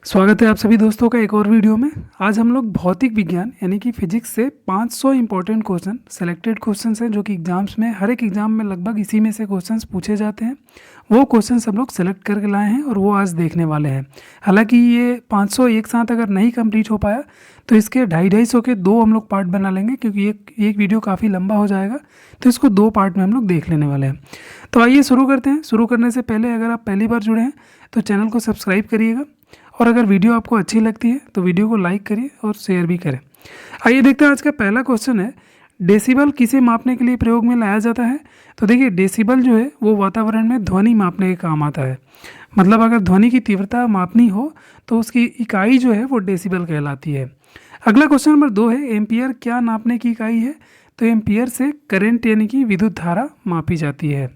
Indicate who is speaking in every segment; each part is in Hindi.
Speaker 1: स्वागत है आप सभी दोस्तों का एक और वीडियो में। आज हम लोग भौतिक विज्ञान यानी कि फिजिक्स से 500 इंपॉर्टेंट क्वेश्चन सेलेक्टेड क्वेश्चंस हैं जो कि एग्जाम्स में हर एक एग्जाम में लगभग इसी में से क्वेश्चंस पूछे जाते हैं। वो क्वेश्चंस हम लोग सेलेक्ट करके लाए हैं और वो आज देखने वाले हैं। हालांकि ये 500 एक साथ अगर नहीं कंप्लीट हो पाया तो इसके 250 के दो हम लोग पार्ट बना लेंगे, क्योंकि एक वीडियो काफ़ी लंबा हो जाएगा, तो इसको दो पार्ट में हम लोग देख लेने वाले हैं। तो आइए शुरू करते हैं। शुरू करने से पहले अगर आप पहली बार जुड़े हैं तो चैनल को सब्सक्राइब करिएगा, और अगर वीडियो आपको अच्छी लगती है तो वीडियो को लाइक करिए और शेयर भी करें। आइए देखते हैं। आज का पहला क्वेश्चन है, डेसिबल किसे मापने के लिए प्रयोग में लाया जाता है? तो देखिए, डेसिबल जो है वो वातावरण में ध्वनि मापने के काम आता है। मतलब अगर ध्वनि की तीव्रता मापनी हो तो उसकी इकाई जो है वो डेसिबल कहलाती है। अगला क्वेश्चन नंबर 2 है, एम्पियर क्या नापने की इकाई है? तो एम्पियर से करंट यानी कि विद्युत धारा मापी जाती है।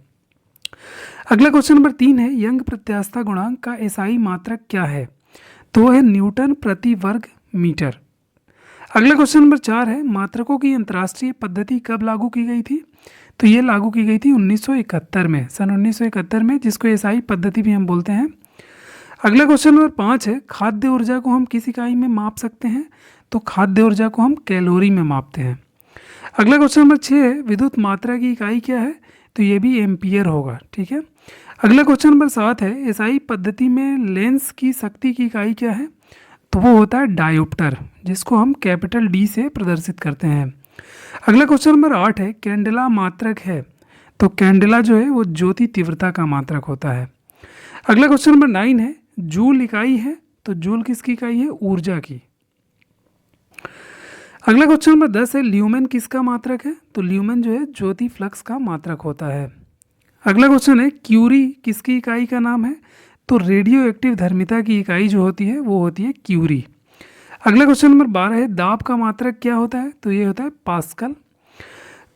Speaker 1: अगला क्वेश्चन नंबर 3 है, यंग प्रत्यास्थता गुणांक का एसआई मात्रक क्या है? तो है न्यूटन प्रति वर्ग मीटर। अगला क्वेश्चन नंबर 4 है, मात्रकों की अंतर्राष्ट्रीय पद्धति कब लागू की गई थी? तो ये लागू की गई थी 1971 में, सन 1971 में, जिसको एसआई पद्धति भी हम बोलते हैं। अगला क्वेश्चन नंबर 5 है, खाद्य ऊर्जा को हम किस इकाई में माप सकते हैं? तो खाद्य ऊर्जा को हम कैलोरी में मापते हैं। अगला क्वेश्चन नंबर 6 है, विद्युत मात्रा की इकाई क्या है? तो ये भी एम्पियर होगा। ठीक है। अगला क्वेश्चन नंबर 7 है, एसआई पद्धति में लेंस की शक्ति की इकाई क्या है? तो वो होता है डायोप्टर, जिसको हम कैपिटल डी से प्रदर्शित करते हैं। अगला क्वेश्चन नंबर 8 है, कैंडेला मात्रक है? तो कैंडेला जो है वो ज्योति तीव्रता का मात्रक होता है। अगला क्वेश्चन नंबर 9 है, जूल इकाई है? तो जूल किसकी इकाई है? ऊर्जा की। अगला क्वेश्चन नंबर 10 है, ल्यूमेन किसका मात्रक है? तो ल्यूमेन जो है ज्योति फ्लक्स का मात्रक होता है। अगला क्वेश्चन है, क्यूरी किसकी इकाई का नाम है? तो रेडियो एक्टिव धर्मिता की इकाई जो होती है वो होती है क्यूरी। अगला क्वेश्चन नंबर 12 है, दाब का मात्रक क्या होता है? तो ये होता है पास्कल।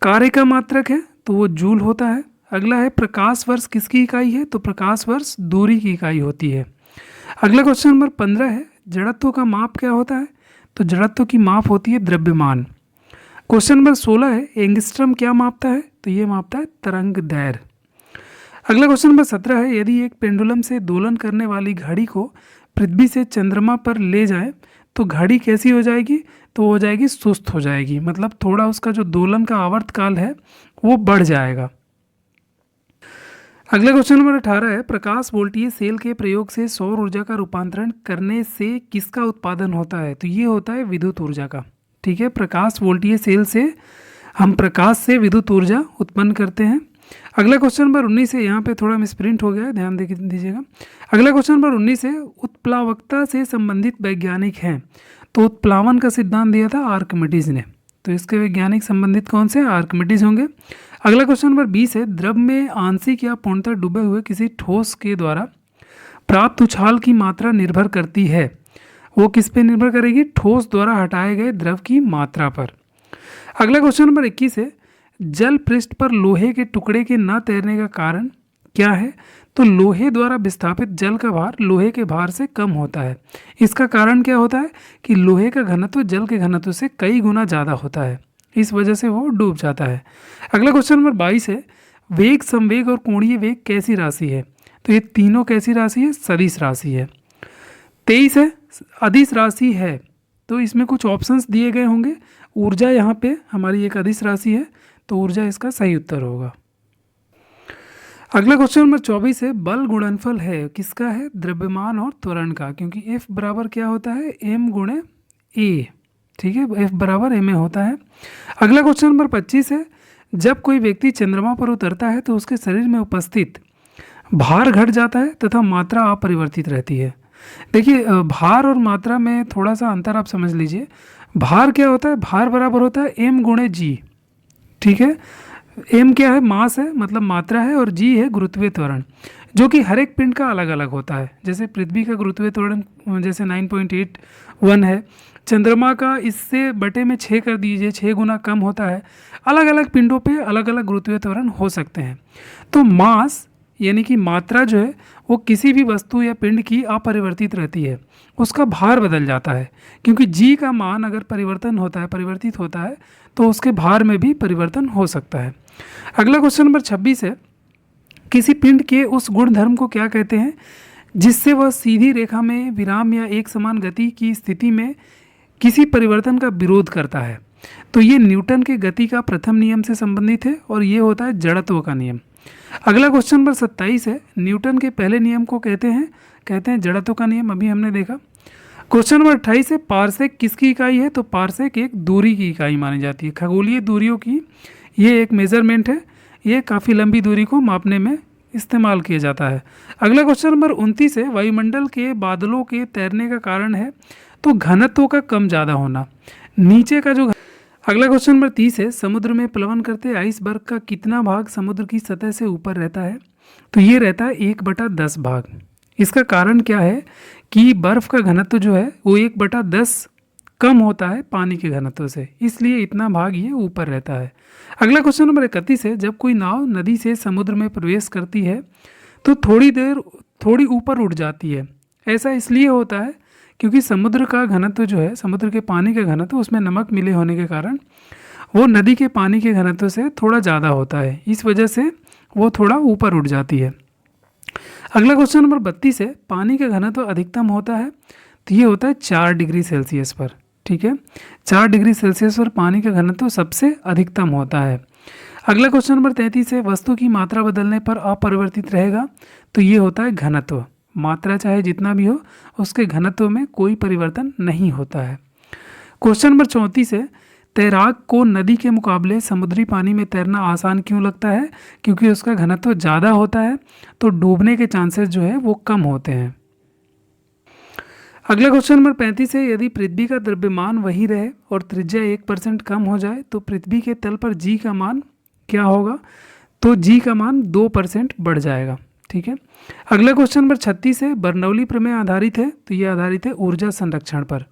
Speaker 1: कार्य का मात्रक है तो वो जूल होता है। अगला है, प्रकाश वर्ष किसकी इकाई है? तो प्रकाश वर्ष दूरी की इकाई होती है। अगला क्वेश्चन नंबर 15 है, जड़त्व का माप क्या होता है? तो जड़त्व की माप होती है द्रव्यमान। क्वेश्चन नंबर 16 है, एंगस्ट्रम क्या मापता है? तो ये मापता है तरंग दैर्घ्य। अगला क्वेश्चन नंबर 17 है, यदि एक पेंडुलम से दोलन करने वाली घड़ी को पृथ्वी से चंद्रमा पर ले जाए तो घड़ी कैसी हो जाएगी? तो हो जाएगी सुस्त हो जाएगी, मतलब थोड़ा उसका जो दोलन का आवर्तकाल है वो बढ़ जाएगा। अगला क्वेश्चन नंबर 18 है, प्रकाश वोल्टीय सेल के प्रयोग से सौर ऊर्जा का रूपांतरण करने से किसका उत्पादन होता है? तो ये होता है विद्युत ऊर्जा का। ठीक है, प्रकाश वोल्टीय सेल से हम प्रकाश से विद्युत ऊर्जा उत्पन्न करते हैं। अगला क्वेश्चन नंबर 19 है, यहाँ पे थोड़ा मिसप्रिंट हो गया है, ध्यान दीजिएगा। अगला क्वेश्चन नंबर 19 है, उत्प्लावकता से संबंधित वैज्ञानिक हैं? तो उत्प्लावन का सिद्धांत दिया था आर्किमिडीज ने, तो इसके वैज्ञानिक संबंधित कौन से? आर्किमिडीज होंगे। अगला क्वेश्चन नंबर 20 है, द्रव में आंशिक या पूर्णतः डूबे हुए किसी ठोस के द्वारा प्राप्त उछाल की मात्रा निर्भर करती है? वो किस पे निर्भर करेगी? ठोस द्वारा हटाए गए द्रव की मात्रा पर। अगला क्वेश्चन नंबर 21 है, जल पृष्ठ पर लोहे के टुकड़े के न तैरने का कारण क्या है? तो लोहे द्वारा विस्थापित जल का भार लोहे के भार से कम होता है। इसका कारण क्या होता है कि लोहे का घनत्व जल के घनत्व से कई गुना ज़्यादा होता है, इस वजह से वो डूब जाता है। अगला क्वेश्चन नंबर 22 है, वेग, संवेग और कोणीय वेग कैसी राशि है? तो ये तीनों कैसी राशि है? सदिश राशि है। 23 है, अदिश राशि है? तो इसमें कुछ ऑप्शंस दिए गए होंगे। ऊर्जा यहाँ पे हमारी एक अदिश राशि है, तो ऊर्जा इसका सही उत्तर होगा। अगला क्वेश्चन नंबर 24 है, बल गुणनफल है किसका है? द्रव्यमान और त्वरण का, क्योंकि F बराबर क्या होता है? m गुणे a। ठीक है, F बराबर ma होता है। अगला क्वेश्चन नंबर 25 है, जब कोई व्यक्ति चंद्रमा पर उतरता है तो उसके शरीर में उपस्थित भार घट जाता है तथा मात्रा अपरिवर्तित रहती है। देखिए, भार और मात्रा में थोड़ा सा अंतर आप समझ लीजिए। भार क्या होता है? भार बराबर होता है m गुणे g। ठीक है, m क्या है? मास है, मतलब मात्रा है, और g है गुरुत्वीय त्वरण, जो कि हर एक पिंड का अलग अलग होता है। जैसे पृथ्वी का गुरुत्वीय त्वरण जैसे 9.81 है, चंद्रमा का इससे बटे में 6 कर दीजिए, 6 गुना कम होता है। अलग अलग पिंडों पे अलग अलग गुरुत्वीय त्वरण हो सकते हैं। तो मास यानी कि मात्रा जो है वो किसी भी वस्तु या पिंड की अपरिवर्तित रहती है, उसका भार बदल जाता है, क्योंकि g का मान अगर परिवर्तित होता है तो उसके भार में भी परिवर्तन हो सकता है। अगला क्वेश्चन नंबर 26 है, किसी पिंड के उस गुण धर्म को क्या कहते हैं जिससे वह सीधी रेखा में विराम या एक समान गति की स्थिति में किसी परिवर्तन का विरोध करता है। तो ये न्यूटन के गति का प्रथम नियम से संबंधित है और ये होता है जड़त्व का नियम। अगला क्वेश्चन नंबर 27 है, न्यूटन के पहले नियम को कहते हैं जड़त्व का नियम, अभी हमने देखा। क्वेश्चन नंबर 28 है, पारसेक किसकी इकाई है? तो पारसेक एक दूरी की इकाई मानी जाती है, खगोलीय दूरियों की ये एक मेजरमेंट है, ये काफ़ी लंबी दूरी को मापने में इस्तेमाल किया जाता है। अगला क्वेश्चन नंबर 29 है, वायुमंडल के बादलों के तैरने का कारण है? तो घनत्व का कम ज़्यादा होना, नीचे का जो। अगला क्वेश्चन नंबर 30 है, समुद्र में प्लवन करते आइसबर्ग का कितना भाग समुद्र की सतह से ऊपर रहता है? तो ये रहता है 1/10 भाग। इसका कारण क्या है कि बर्फ़ का घनत्व जो है वो 1/10 कम होता है पानी के घनत्व से, इसलिए इतना भाग ये ऊपर रहता है। अगला क्वेश्चन नंबर 31 है, जब कोई नाव नदी से समुद्र में प्रवेश करती है तो थोड़ी ऊपर उठ जाती है। ऐसा इसलिए होता है क्योंकि समुद्र का घनत्व जो है, समुद्र के पानी का घनत्व, उसमें नमक मिले होने के कारण वो नदी के पानी के घनत्व से थोड़ा ज़्यादा होता है, इस वजह से वो थोड़ा ऊपर उठ जाती है। अगला क्वेश्चन नंबर 32 है, पानी का घनत्व अधिकतम होता है? तो ये होता है 4 डिग्री सेल्सियस पर। ठीक है, 4 डिग्री सेल्सियस पर पानी का घनत्व सबसे अधिकतम होता है। अगला क्वेश्चन नंबर 33 है, वस्तु की मात्रा बदलने पर अपरिवर्तित रहेगा? तो ये होता है घनत्व, मात्रा चाहे जितना भी हो उसके घनत्व में कोई परिवर्तन नहीं होता है। क्वेश्चन नंबर 34 है, तैराक को नदी के मुकाबले समुद्री पानी में तैरना आसान क्यों लगता है? क्योंकि उसका घनत्व ज़्यादा होता है, तो डूबने के चांसेस जो है वो कम होते हैं। अगला क्वेश्चन नंबर 35 है, यदि पृथ्वी का द्रव्यमान वही रहे और त्रिज्या 1% कम हो जाए तो पृथ्वी के तल पर जी का मान क्या होगा? तो जी का मान 2% बढ़ जाएगा। ठीक है, अगला क्वेश्चन नंबर 36 है, बर्नौली प्रमेय आधारित है? तो ये आधारित है ऊर्जा संरक्षण पर।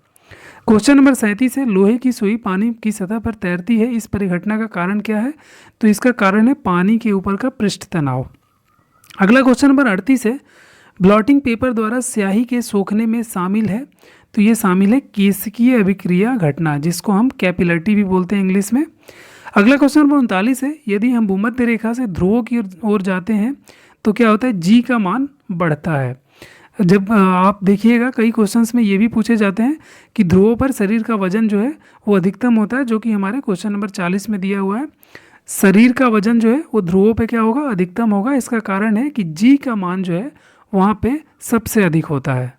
Speaker 1: क्वेश्चन नंबर 37 है, लोहे की सुई पानी की सतह पर तैरती है, इस परिघटना का कारण क्या है? तो इसका कारण है पानी के ऊपर का पृष्ठ तनाव। अगला क्वेश्चन नंबर 38 है, ब्लॉटिंग पेपर द्वारा स्याही के सोखने में शामिल है? तो ये शामिल है केशिकीय अभिक्रिया घटना, जिसको हम कैपिलरिटी भी बोलते हैं इंग्लिश में। अगला क्वेश्चन नंबर 39 है, यदि हम भूमध्य रेखा से ध्रुवों की ओर जाते हैं तो क्या होता है? जी का मान बढ़ता है। जब आप देखिएगा कई क्वेश्चंस में ये भी पूछे जाते हैं कि ध्रुवों पर शरीर का वजन जो है वो अधिकतम होता है, जो कि हमारे क्वेश्चन नंबर 40 में दिया हुआ है। शरीर का वजन जो है वो ध्रुवों पे क्या होगा? अधिकतम होगा। इसका कारण है कि जी का मान जो है वहाँ पे सबसे अधिक होता है।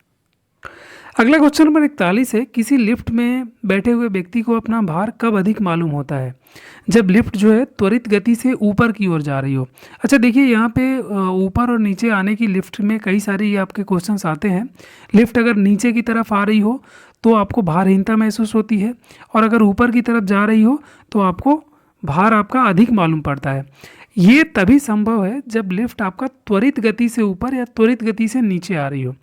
Speaker 1: अगला क्वेश्चन नंबर 41 है, किसी लिफ्ट में बैठे हुए व्यक्ति को अपना भार कब अधिक मालूम होता है? जब लिफ्ट जो है त्वरित गति से ऊपर की ओर जा रही हो। अच्छा देखिए, यहाँ पे ऊपर और नीचे आने की लिफ्ट में कई सारे ये आपके क्वेश्चंस आते हैं। लिफ्ट अगर नीचे की तरफ आ रही हो तो आपको भारहीनता महसूस होती है, और अगर ऊपर की तरफ जा रही हो तो आपको भार आपका अधिक मालूम पड़ता है। ये तभी संभव है जब लिफ्ट आपका त्वरित गति से ऊपर या त्वरित गति से नीचे आ रही हो।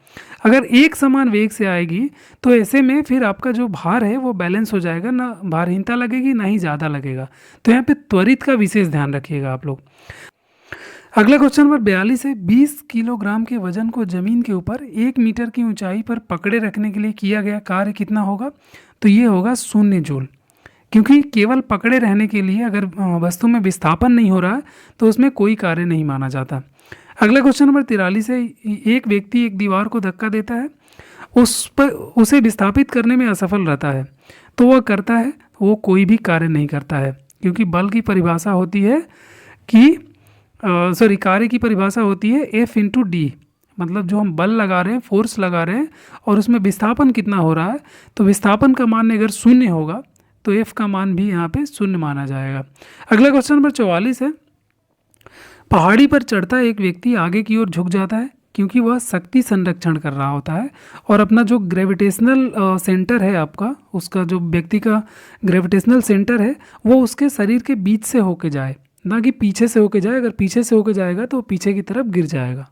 Speaker 1: अगर एक समान वेग से आएगी तो ऐसे में फिर आपका जो भार है वो बैलेंस हो जाएगा, ना भारहीनता लगेगी ना ही ज़्यादा लगेगा। तो यहाँ पे त्वरित का विशेष ध्यान रखिएगा आप लोग। अगला क्वेश्चन नंबर 42 है, 20 किलोग्राम के वजन को जमीन के ऊपर 1 मीटर की ऊंचाई पर पकड़े रखने के लिए किया गया कार्य कितना होगा? तो ये होगा 0 जूल, क्योंकि केवल पकड़े रहने के लिए अगर वस्तु में विस्थापन नहीं हो रहा है तो उसमें कोई कार्य नहीं माना जाता। अगला क्वेश्चन नंबर 43 है, एक व्यक्ति एक दीवार को धक्का देता है, उसे विस्थापित करने में असफल रहता है, तो वह करता है, वो कोई भी कार्य नहीं करता है, क्योंकि बल की परिभाषा होती है कि कार्य की परिभाषा होती है F/d, मतलब जो हम बल लगा रहे हैं, फोर्स लगा रहे हैं, और उसमें विस्थापन कितना हो रहा है, तो विस्थापन का मान अगर 0 होगा तो F का मान भी यहाँ पे 0 माना जाएगा। अगला क्वेश्चन नंबर 44 है, पहाड़ी पर चढ़ता एक व्यक्ति आगे की ओर झुक जाता है क्योंकि वह शक्ति संरक्षण कर रहा होता है, और अपना जो ग्रेविटेशनल सेंटर है आपका, उसका जो व्यक्ति का ग्रेविटेशनल सेंटर है वो उसके शरीर के बीच से होके जाए, ना कि पीछे से होके जाए। अगर पीछे से होके जाएगा तो पीछे की तरफ गिर जाएगा।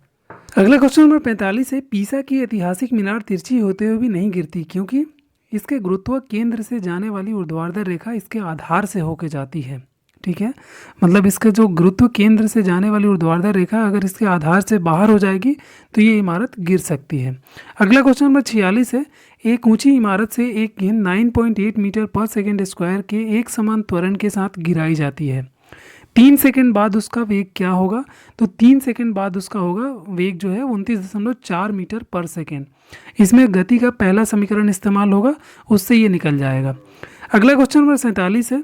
Speaker 1: अगला क्वेश्चन नंबर 45 है, पीसा की ऐतिहासिक मीनार तिरछी होते हुए भी नहीं गिरती क्योंकि इसके गुरुत्व केंद्र से जाने वाली ऊर्ध्वाधर रेखा इसके आधार से होके जाती है। ठीक है, मतलब इसके जो गुरुत्व केंद्र से जाने वाली ऊर्ध्वाधर रेखा अगर इसके आधार से बाहर हो जाएगी तो ये इमारत गिर सकती है। अगला क्वेश्चन नंबर 46 है, एक ऊंची इमारत से एक गेंद 9.8 मीटर पर सेकेंड स्क्वायर के एक समान त्वरण के साथ गिराई जाती है। 3 सेकंड बाद उसका वेग क्या होगा, तो 3 सेकंड बाद उसका होगा वेग जो है 29.4 मीटर पर सेकंड। इसमें गति का पहला समीकरण इस्तेमाल होगा, उससे ये निकल जाएगा। अगला क्वेश्चन नंबर 47 है,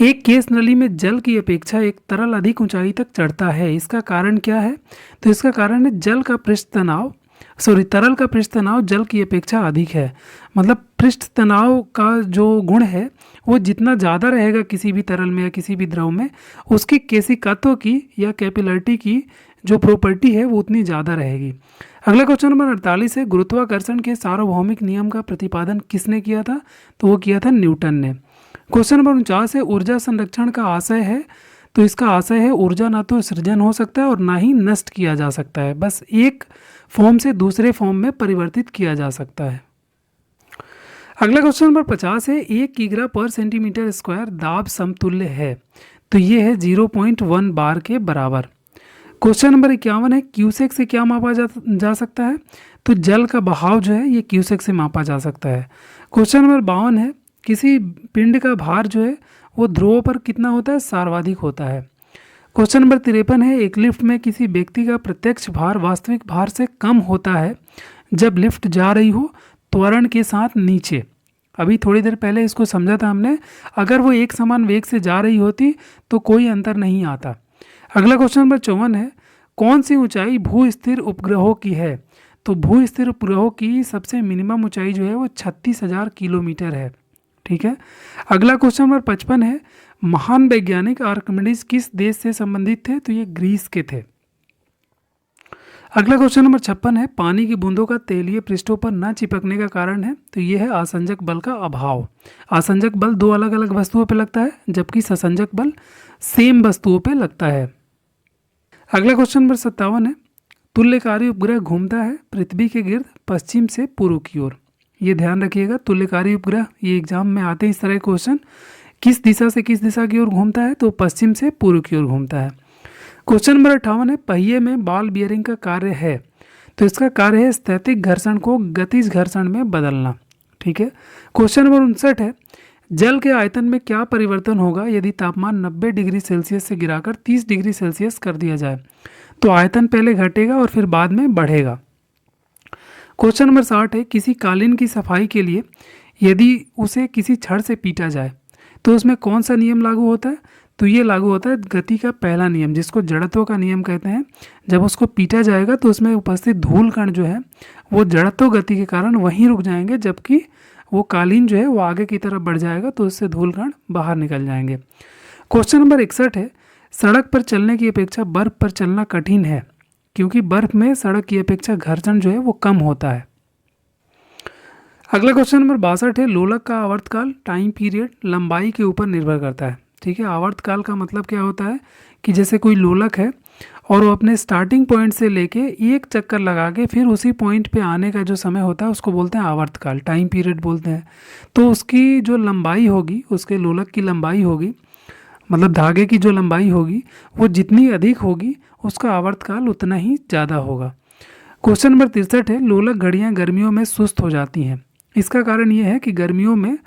Speaker 1: एक केस नली में जल की अपेक्षा एक तरल अधिक ऊंचाई तक चढ़ता है, इसका कारण क्या है, तो इसका कारण है जल का पृष्ठ तनाव, तरल का पृष्ठ तनाव जल की अपेक्षा अधिक है। मतलब पृष्ठ तनाव का जो गुण है वो जितना ज़्यादा रहेगा किसी भी तरल में या किसी भी द्रव में, उसकी केशिकात्व की या कैपिलरिटी की जो प्रॉपर्टी है वो उतनी ज़्यादा रहेगी। अगला क्वेश्चन नंबर 48 है, गुरुत्वाकर्षण के सार्वभौमिक नियम का प्रतिपादन किसने किया था, तो वो किया था न्यूटन ने। क्वेश्चन नंबर 49 है, ऊर्जा संरक्षण का आशय है, तो इसका आशय है ऊर्जा ना तो सृजन हो सकता है और ना ही नष्ट किया जा सकता है, बस एक फॉर्म से दूसरे फॉर्म में परिवर्तित किया जा सकता है। अगला क्वेश्चन नंबर 50 है, 1 किग्रा पर सेंटीमीटर स्क्वायर दाब समतुल्य है, तो ये है 0.1 बार के बराबर। क्वेश्चन नंबर 51 है, क्यूसेक से क्या मापा जा सकता है, तो जल का बहाव जो है ये क्यूसेक से मापा जा सकता है। क्वेश्चन नंबर 52 है, किसी पिंड का भार जो है वो ध्रुवों पर कितना होता है, सर्वाधिक होता है। क्वेश्चन नंबर 53 है, एक लिफ्ट में किसी व्यक्ति का प्रत्यक्ष भार वास्तविक भार से कम होता है जब लिफ्ट जा रही हो त्वरण के साथ नीचे। अभी थोड़ी देर पहले इसको समझा था हमने, अगर वो एक समान वेग से जा रही होती तो कोई अंतर नहीं आता। अगला क्वेश्चन नंबर 54 है, कौन सी ऊंचाई भू स्थिर उपग्रहों की है, तो भू स्थिर उपग्रहों की सबसे मिनिमम ऊंचाई जो है वो 36,000 किलोमीटर है। ठीक है। अगला क्वेश्चन नंबर 55 है, महान वैज्ञानिक आर्किमिडीज किस देश से संबंधित थे, तो ये ग्रीस के थे। अगला क्वेश्चन नंबर 56 है, पानी की बूंदों का तैलीय पृष्ठों पर न चिपकने का कारण है, तो ये है आसंजक बल का अभाव। आसंजक बल दो अलग अलग वस्तुओं पर लगता है जबकि ससंजक बल सेम वस्तुओं पर लगता है। अगला क्वेश्चन नंबर 57 है, तुल्यकारी उपग्रह घूमता है पृथ्वी के गिर्द पश्चिम से पूर्व की ओर। ये ध्यान रखिएगा, तुल्यकारी उपग्रह ये एग्जाम में आते हैं इस तरह के क्वेश्चन, किस दिशा से किस दिशा की ओर घूमता है, तो पश्चिम से पूर्व की ओर घूमता है। क्वेश्चन नंबर 58 है, पहिए में बॉल बियरिंग का कार्य है, तो इसका कार्य है स्थैतिक घर्षण को गतिज घर्षण में बदलना। ठीक है। क्वेश्चन नंबर 59 है, जल के आयतन में क्या परिवर्तन होगा यदि तापमान 90 डिग्री सेल्सियस से गिराकर 30 डिग्री सेल्सियस कर दिया जाए, तो आयतन पहले घटेगा और फिर बाद में बढ़ेगा। क्वेश्चन नंबर 60 है, किसी कालीन की सफाई के लिए यदि उसे किसी छड़ से पीटा जाए तो उसमें कौन सा नियम लागू होता है, तो ये लागू होता है गति का पहला नियम, जिसको जड़त्व का नियम कहते हैं। जब उसको पीटा जाएगा तो उसमें उपस्थित धूल कण जो है वो जड़त्व गति के कारण वहीं रुक जाएंगे, जबकि वो कालीन जो है वो आगे की तरफ बढ़ जाएगा तो उससे धूल कण बाहर निकल जाएंगे। क्वेश्चन नंबर 61 है, सड़क पर चलने की अपेक्षा बर्फ पर चलना कठिन है क्योंकि बर्फ में सड़क की अपेक्षा घर्षण जो है वो कम होता है। अगला क्वेश्चन नंबर 62 है, लोलक का आवर्तकाल टाइम पीरियड लंबाई के ऊपर निर्भर करता है। ठीक है। आवर्तकाल का मतलब क्या होता है कि जैसे कोई लोलक है और वो अपने स्टार्टिंग पॉइंट से लेके एक चक्कर लगा के फिर उसी पॉइंट पे आने का जो समय होता है उसको बोलते हैं आवर्तकाल, टाइम पीरियड बोलते हैं। तो उसकी जो लंबाई होगी, उसके लोलक की लंबाई होगी, मतलब धागे की जो लंबाई होगी वो जितनी अधिक होगी उसका आवर्तकाल उतना ही ज़्यादा होगा। क्वेश्चन नंबर 63 है, लोलक घड़ियाँ गर्मियों में सुस्त हो जाती हैं। इसका कारण ये है कि गर्मियों में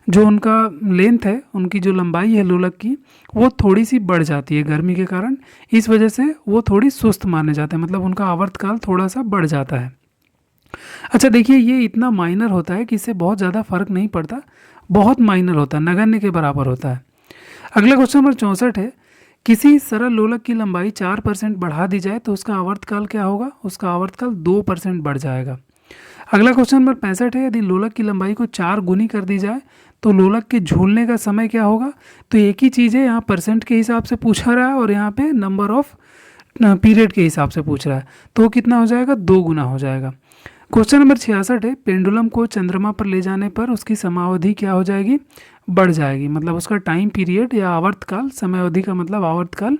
Speaker 1: जो उनका लेंथ है, उनकी जो लंबाई है लोलक की, वो थोड़ी सी बढ़ जाती है गर्मी के कारण, इस वजह से वो थोड़ी सुस्त माने जाते हैं, मतलब उनका आवर्तकाल थोड़ा सा बढ़ जाता है। अच्छा देखिए, ये इतना माइनर होता है कि इससे बहुत ज़्यादा फर्क नहीं पड़ता, बहुत माइनर होता है, नगण्य के बराबर होता है। अगला क्वेश्चन नंबर 64 है, किसी सरल लोलक की लंबाई 4% बढ़ा दी जाए तो उसका आवर्तकाल क्या होगा, उसका आवर्तकाल 2% बढ़ जाएगा। अगला क्वेश्चन नंबर 65 है, यदि लोलक की लंबाई को 4 गुनी कर दी जाए तो लोलक के झूलने का समय क्या होगा, तो एक ही चीज़ है, यहाँ परसेंट के हिसाब से पूछा रहा है और यहाँ पे नंबर ऑफ पीरियड के हिसाब से पूछ रहा है, तो कितना हो जाएगा, 2 गुना हो जाएगा। क्वेश्चन नंबर 66 है, पेंडुलम को चंद्रमा पर ले जाने पर उसकी समावधि क्या हो जाएगी, बढ़ जाएगी, मतलब उसका टाइम पीरियड या आवर्तकाल, समयावधि का मतलब आवर्तकाल,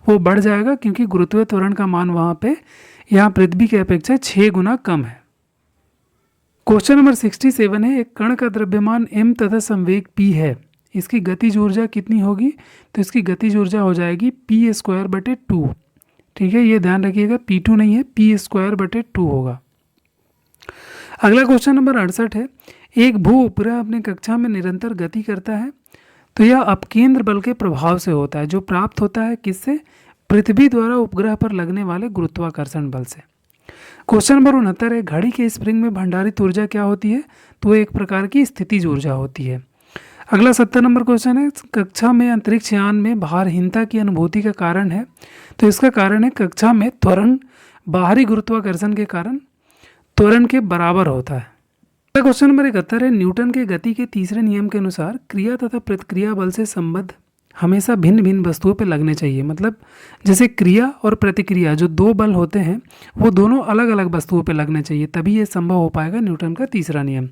Speaker 1: वो बढ़ जाएगा क्योंकि गुरुत्वीय त्वरण का मान वहाँ पे यहाँ पृथ्वी की अपेक्षा 6 गुना कम है। क्वेश्चन नंबर 67 है, एक कण का द्रव्यमान m तथा संवेग p है, इसकी गतिज ऊर्जा कितनी होगी, तो इसकी गतिज ऊर्जा हो जाएगी p²/2। ठीक है, ये ध्यान रखिएगा, p2 नहीं है, p²/2 होगा। अगला क्वेश्चन नंबर 68 है, एक भू उपग्रह अपने कक्षा में निरंतर गति करता है तो यह अपकेंद्र बल के प्रभाव से होता है, जो प्राप्त होता है किससे? पृथ्वी द्वारा उपग्रह पर लगने वाले गुरुत्वाकर्षण बल से। क्वेश्चन नंबर 69 है, घड़ी के स्प्रिंग में भंडारित ऊर्जा क्या होती है? तो एक प्रकार की स्थितिज ऊर्जा होती है। अगला 70 नंबर क्वेश्चन है, कक्षा में अंतरिक्ष यान में भारहीनता की अनुभूति का कारण है? तो इसका कारण है कक्षा में त्वरण बाहरी गुरुत्वाकर्षण के कारण त्वरण के बराबर होता है। अगला क्वेश्चन नंबर 71 है, न्यूटन के गति के तीसरे नियम के अनुसार क्रिया तथा प्रतिक्रिया बल से संबद्ध हमेशा भिन्न भिन्न वस्तुओं पर लगने चाहिए। मतलब जैसे क्रिया और प्रतिक्रिया जो दो बल होते हैं वो दोनों अलग अलग वस्तुओं पर लगने चाहिए, तभी ये संभव हो पाएगा न्यूटन का तीसरा नियम।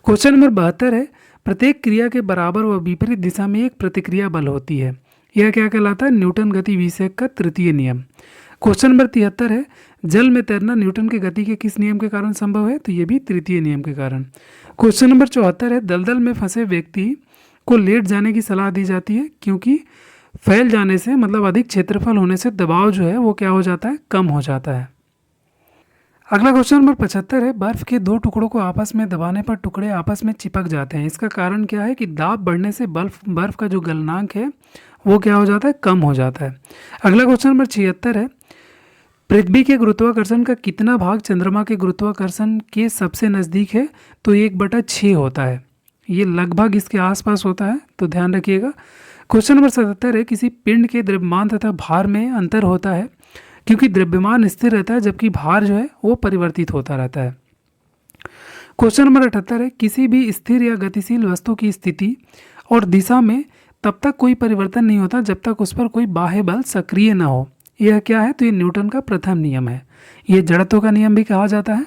Speaker 1: क्वेश्चन नंबर 72 है, प्रत्येक क्रिया के बराबर व विपरीत दिशा में एक प्रतिक्रिया बल होती है, यह क्या कहलाता है? न्यूटन गति विषयक का तृतीय नियम। क्वेश्चन नंबर 73 है, जल में तैरना न्यूटन के गति के किस नियम के कारण संभव है? तो ये भी तृतीय नियम के कारण। क्वेश्चन नंबर 74 है, दलदल में फंसे व्यक्ति को लेट जाने की सलाह दी जाती है क्योंकि फैल जाने से मतलब अधिक क्षेत्रफल होने से दबाव जो है वो क्या हो जाता है? कम हो जाता है। अगला क्वेश्चन नंबर 75 है, बर्फ के दो टुकड़ों को आपस में दबाने पर टुकड़े आपस में चिपक जाते हैं, इसका कारण क्या है? कि दाब बढ़ने से बर्फ का जो गलनांक है वो क्या हो जाता है? कम हो जाता है। अगला क्वेश्चन नंबर 76 है, पृथ्वी के गुरुत्वाकर्षण का कितना भाग चंद्रमा के गुरुत्वाकर्षण के सबसे नज़दीक है? तो 1/6 होता है, ये लगभग इसके आसपास होता है, तो ध्यान रखिएगा। क्वेश्चन नंबर 77 है, किसी पिंड के द्रव्यमान तथा भार में अंतर होता है क्योंकि द्रव्यमान स्थिर रहता है जबकि भार जो है वो परिवर्तित होता रहता है। क्वेश्चन नंबर 78 है, किसी भी स्थिर या गतिशील वस्तु की स्थिति और दिशा में तब तक कोई परिवर्तन नहीं होता जब तक उस पर कोई बाह्य बल सक्रिय न हो, यह क्या है? तो ये न्यूटन का प्रथम नियम है, ये जड़त्व का नियम भी कहा जाता है।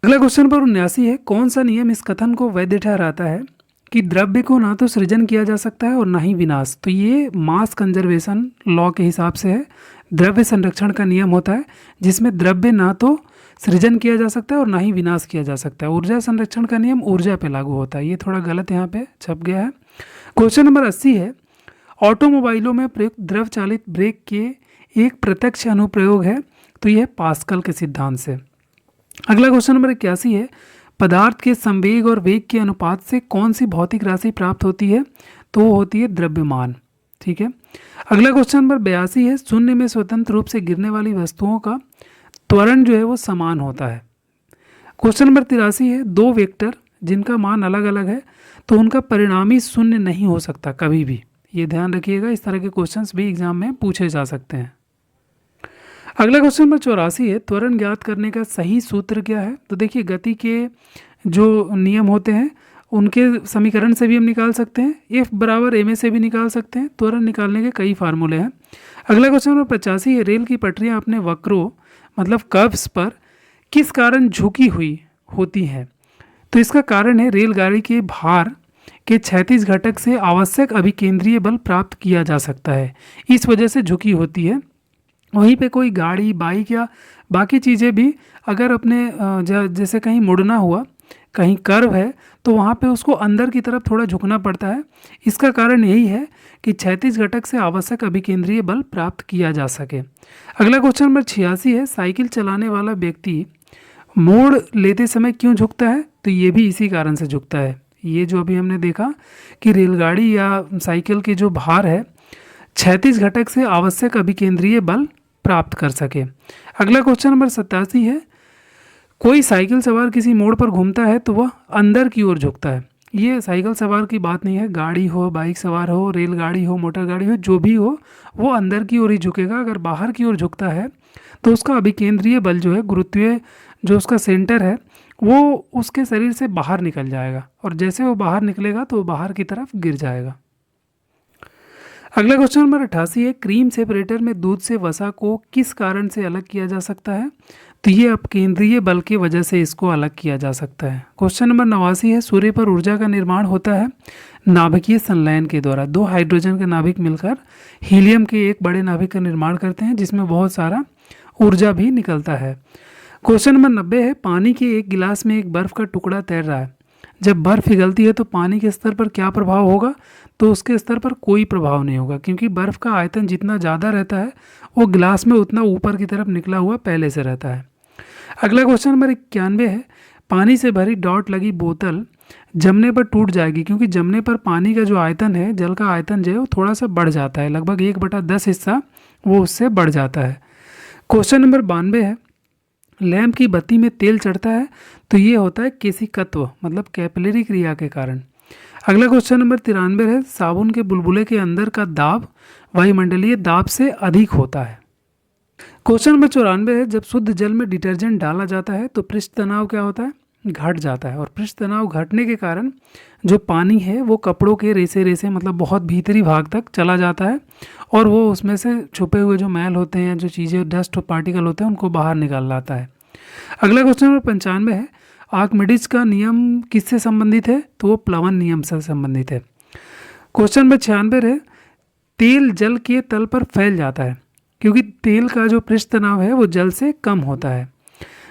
Speaker 1: अगला क्वेश्चन नंबर 79 है, कौन सा नियम इस कथन को वैध ठहराता है कि द्रव्य को ना तो सृजन किया जा सकता है और ना ही विनाश? तो ये मास कंजर्वेशन लॉ के हिसाब से है, द्रव्य संरक्षण का नियम होता है जिसमें द्रव्य ना तो सृजन किया जा सकता है और ना ही विनाश किया जा सकता है। ऊर्जा संरक्षण का नियम ऊर्जा पे लागू होता है, ये थोड़ा गलत यहाँ पे छप गया है। क्वेश्चन नंबर 80 है, ऑटोमोबाइलों में प्रयुक्त द्रव चालित ब्रेक के एक प्रत्यक्ष अनुप्रयोग है, तो यह पास्कल के सिद्धांत से। अगला क्वेश्चन नंबर 81 है, पदार्थ के संवेग और वेग के अनुपात से कौन सी भौतिक राशि प्राप्त होती है? तो वो होती है द्रव्यमान। ठीक है। अगला क्वेश्चन नंबर 82 है, शून्य में स्वतंत्र रूप से गिरने वाली वस्तुओं का त्वरण जो है वो समान होता है। क्वेश्चन नंबर 83 है, दो वेक्टर जिनका मान अलग अलग है तो उनका परिणामी शून्य नहीं हो सकता कभी भी, ये ध्यान रखिएगा, इस तरह के क्वेश्चंस भी एग्जाम में पूछे जा सकते हैं। अगला क्वेश्चन नंबर 84 है, त्वरण ज्ञात करने का सही सूत्र क्या है? तो देखिए गति के जो नियम होते हैं उनके समीकरण से भी हम निकाल सकते हैं, F बराबर ma से भी निकाल सकते हैं, त्वरण निकालने के कई फार्मूले हैं। अगला क्वेश्चन नंबर 85 है, रेल की पटरियाँ अपने वक्रों मतलब कर्व्स पर किस कारण झुकी हुई होती हैं? तो इसका कारण है रेलगाड़ी के भार के क्षैतिज घटक से आवश्यक अभिकेंद्रीय बल प्राप्त किया जा सकता है, इस वजह से झुकी होती है। वहीं पे कोई गाड़ी बाइक या बाकी चीज़ें भी अगर अपने जैसे कहीं मुड़ना हुआ, कहीं कर्व है तो वहाँ पे उसको अंदर की तरफ थोड़ा झुकना पड़ता है, इसका कारण यही है कि क्षैतिज घटक से आवश्यक अभिकेंद्रीय बल प्राप्त किया जा सके। अगला क्वेश्चन नंबर 86 है, साइकिल चलाने वाला व्यक्ति मोड़ लेते समय क्यों झुकता है? तो ये भी इसी कारण से झुकता है, ये जो अभी हमने देखा कि रेलगाड़ी या साइकिल के जो भार है क्षैतिज घटक से आवश्यक अभिकेंद्रीय बल प्राप्त कर सके। अगला क्वेश्चन नंबर 87 है, कोई साइकिल सवार किसी मोड़ पर घूमता है तो वह अंदर की ओर झुकता है। ये साइकिल सवार की बात नहीं है, गाड़ी हो, बाइक सवार हो, रेलगाड़ी हो, मोटर गाड़ी हो, जो भी हो वो अंदर की ओर ही झुकेगा। अगर बाहर की ओर झुकता है तो उसका अभिकेंद्रीय बल जो है, गुरुत्वीय जो उसका सेंटर है वो उसके शरीर से बाहर निकल जाएगा और जैसे वो बाहर निकलेगा तो वो बाहर की तरफ गिर जाएगा। अगला क्वेश्चन नंबर 88 है, क्रीम सेपरेटर में दूध से वसा को किस कारण से अलग किया जा सकता है? तो ये अपकेंद्रीय बल की वजह से इसको अलग किया जा सकता है। क्वेश्चन नंबर 89 है, सूर्य पर ऊर्जा का निर्माण होता है नाभिकीय संलयन के द्वारा। दो हाइड्रोजन के नाभिक मिलकर हीलियम के एक बड़े नाभिक का निर्माण करते हैं जिसमें बहुत सारा ऊर्जा भी निकलता है। क्वेश्चन नंबर 90 है, पानी के एक गिलास में एक बर्फ़ का टुकड़ा तैर रहा है, जब बर्फ़ पिघलती है तो पानी के स्तर पर क्या प्रभाव होगा? तो उसके स्तर पर कोई प्रभाव नहीं होगा क्योंकि बर्फ़ का आयतन जितना ज़्यादा रहता है वो गिलास में उतना ऊपर की तरफ निकला हुआ पहले से रहता है। अगला क्वेश्चन नंबर 91 है, पानी से भरी डॉट लगी बोतल जमने पर टूट जाएगी, क्योंकि जमने पर पानी का जो आयतन है, जल का आयतन जो है वो थोड़ा सा बढ़ जाता है, लगभग 1/10 हिस्सा वो उससे बढ़ जाता है। क्वेश्चन नंबर 92 है, लैंप की बत्ती में तेल चढ़ता है तो ये होता है केशिकत्व मतलब कैपिलरी क्रिया के कारण। अगला क्वेश्चन नंबर 93 है, साबुन के बुलबुले के अंदर का दाब वायुमंडलीय दाब से अधिक होता है। क्वेश्चन नंबर 94 है, जब शुद्ध जल में डिटर्जेंट डाला जाता है तो पृष्ठ तनाव क्या होता है, घट जाता है, और पृष्ठ तनाव घटने के कारण जो पानी है वो कपड़ों के रेसे रेसे मतलब बहुत भीतरी भाग तक चला जाता है, और वो उसमें से छुपे हुए जो मैल होते हैं, जो चीज़ें डस्ट और पार्टिकल होते हैं, उनको बाहर निकाल लाता है। अगला क्वेश्चन नंबर 95 है, आर्किमिडीज का नियम किससे संबंधित है, तो वो प्लवन नियम से संबंधित है। क्वेश्चन नंबर 96 है, तेल जल के तल पर फैल जाता है क्योंकि तेल का जो पृष्ठ तनाव है वो जल से कम होता है।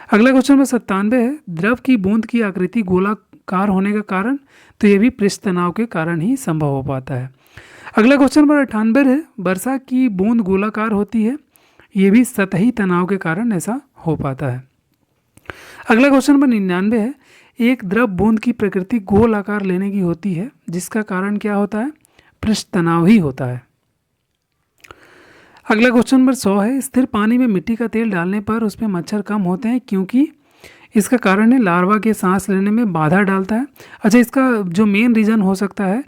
Speaker 1: अगला क्वेश्चन नंबर 97 है, द्रव की बूंद की आकृति गोलाकार होने का कारण, तो ये भी पृष्ठ तनाव के कारण ही संभव हो पाता है। अगला क्वेश्चन नंबर 98 है, वर्षा की बूंद गोलाकार होती है, ये भी सतही तनाव के कारण ऐसा हो पाता है। अगला क्वेश्चन नंबर 99 है, एक द्रव बूंद की प्रकृति गोल आकार लेने की होती है, जिसका कारण क्या होता है, पृष्ठ तनाव ही होता है। अगला क्वेश्चन नंबर 100 है, स्थिर पानी में मिट्टी का तेल डालने पर उस पर मच्छर कम होते हैं क्योंकि इसका कारण है लार्वा के सांस लेने में बाधा डालता है। अच्छा, इसका जो मेन रीज़न हो सकता है,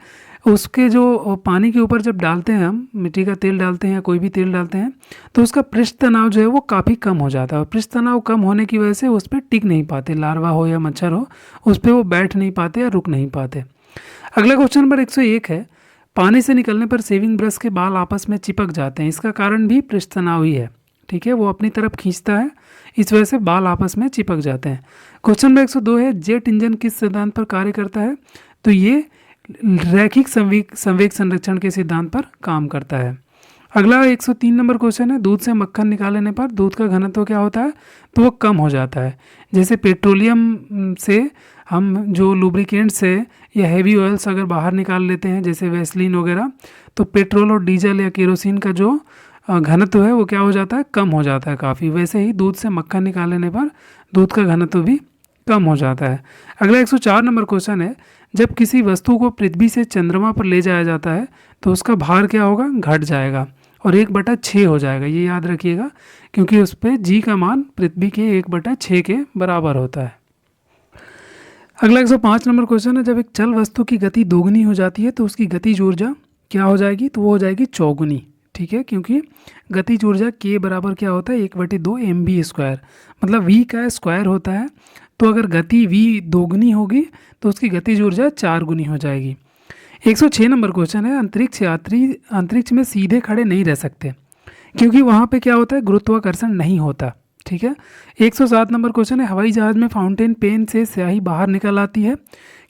Speaker 1: उसके जो पानी के ऊपर जब डालते हैं हम मिट्टी का तेल डालते हैं या कोई भी तेल डालते हैं तो उसका पृष्ठ तनाव जो है वो काफ़ी कम हो जाता है, और पृष्ठ तनाव कम होने की वजह से उस पर टिक नहीं पाते, लार्वा हो या मच्छर हो उस पर वो बैठ नहीं पाते या रुक नहीं पाते। अगला क्वेश्चन नंबर 101 है, पानी से निकलने पर शेविंग ब्रश के बाल आपस में चिपक जाते हैं, इसका कारण भी पृष्ठ तनाव ही है। ठीक है, वो अपनी तरफ खींचता है, इस वजह से बाल आपस में चिपक जाते हैं। क्वेश्चन नंबर 102 है, जेट इंजन किस सिद्धांत पर कार्य करता है, तो ये रैखिक संवेग संरक्षण के सिद्धांत पर काम करता है। अगला 103 नंबर क्वेश्चन है, दूध से मक्खन निकालने पर दूध का घनत्व क्या होता है, तो वो कम हो जाता है। जैसे पेट्रोलियम से हम जो लुब्रिकेंट से या हेवी ऑयल्स अगर बाहर निकाल लेते हैं जैसे वैसलीन वगैरह, तो पेट्रोल और डीजल या केरोसिन का जो घनत्व है वो क्या हो जाता है, कम हो जाता है काफ़ी। वैसे ही दूध से मक्खन निकाल लेने पर दूध का घनत्व भी कम हो जाता है। अगला 104 नंबर क्वेश्चन है, जब किसी वस्तु को पृथ्वी से चंद्रमा पर ले जाया जाता है तो उसका भार क्या होगा, घट जाएगा और 1/6 हो जाएगा, ये याद रखिएगा, क्योंकि उस पर जी का मान पृथ्वी के 1/6 के बराबर होता है। अगला 105 नंबर क्वेश्चन है, जब एक चल वस्तु की गति दोगुनी हो जाती है तो उसकी गतिज ऊर्जा क्या हो जाएगी, तो वो हो जाएगी चौगुनी। ठीक है, क्योंकि गतिज ऊर्जा के बराबर क्या होता है, 1/2 mv², मतलब v का स्क्वायर होता है। तो अगर गति v दोगुनी होगी तो उसकी गतिज ऊर्जा 4 गुनी हो जाएगी। 106 नंबर क्वेश्चन है, अंतरिक्ष यात्री अंतरिक्ष में सीधे खड़े नहीं रह सकते क्योंकि वहाँ पे क्या होता है, गुरुत्वाकर्षण नहीं होता। ठीक है। 107 नंबर क्वेश्चन है, हवाई जहाज़ में फाउंटेन पेन से स्याही बाहर निकल आती है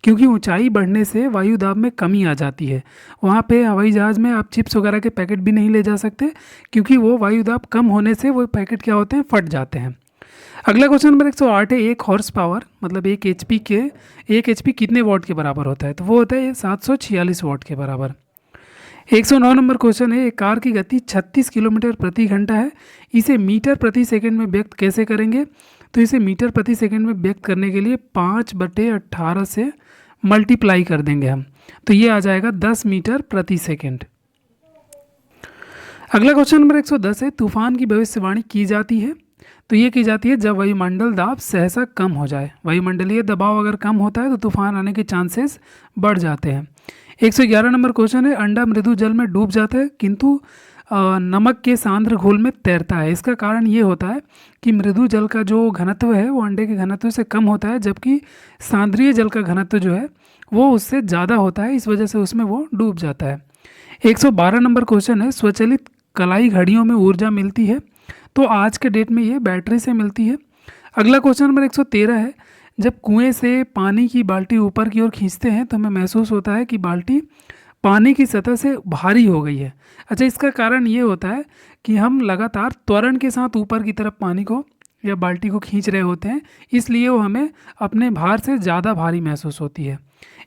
Speaker 1: क्योंकि ऊंचाई बढ़ने से वायु दाब में कमी आ जाती है। वहाँ पे हवाई जहाज़ में आप चिप्स वगैरह के पैकेट भी नहीं ले जा सकते क्योंकि वो वायु दाब कम होने से वो पैकेट क्या होते हैं, फट जाते हैं। अगला क्वेश्चन नंबर 108 है, 1 हॉर्स पावर मतलब 1 एचपी कितने वॉट के बराबर होता है, तो वो होता है 746 वॉट के बराबर। 109 नंबर क्वेश्चन है, एक कार की गति 36 किलोमीटर प्रति घंटा है, इसे मीटर प्रति सेकंड में व्यक्त कैसे करेंगे, तो इसे मीटर प्रति सेकंड में व्यक्त करने के लिए 5/18 से मल्टीप्लाई कर देंगे हम, तो ये आ जाएगा 10 मीटर प्रति सेकंड। अगला क्वेश्चन नंबर 110 है, तूफान की भविष्यवाणी की जाती है, तो ये की जाती है जब वायुमंडल दाब सहसा कम हो जाए। वायुमंडलीय दबाव अगर कम होता है तो तूफान आने के चांसेस बढ़ जाते हैं। 111 नंबर क्वेश्चन है, अंडा मृदु जल में डूब जाता है किंतु नमक के सांद्र घोल में तैरता है। इसका कारण ये होता है कि मृदु जल का जो घनत्व है वो अंडे के घनत्व से कम होता है, जबकि सांद्रीय जल का घनत्व जो है वो उससे ज़्यादा होता है, इस वजह से उसमें वो डूब जाता है। 112 नंबर क्वेश्चन है, स्वचालित कलाई घड़ियों में ऊर्जा मिलती है, तो आज के डेट में ये बैटरी से मिलती है। अगला क्वेश्चन नंबर 113 है, जब कुएं से पानी की बाल्टी ऊपर की ओर खींचते हैं तो हमें महसूस होता है कि बाल्टी पानी की सतह से भारी हो गई है। अच्छा, इसका कारण ये होता है कि हम लगातार त्वरण के साथ ऊपर की तरफ पानी को या बाल्टी को खींच रहे होते हैं, इसलिए वो हमें अपने भार से ज़्यादा भारी महसूस होती है।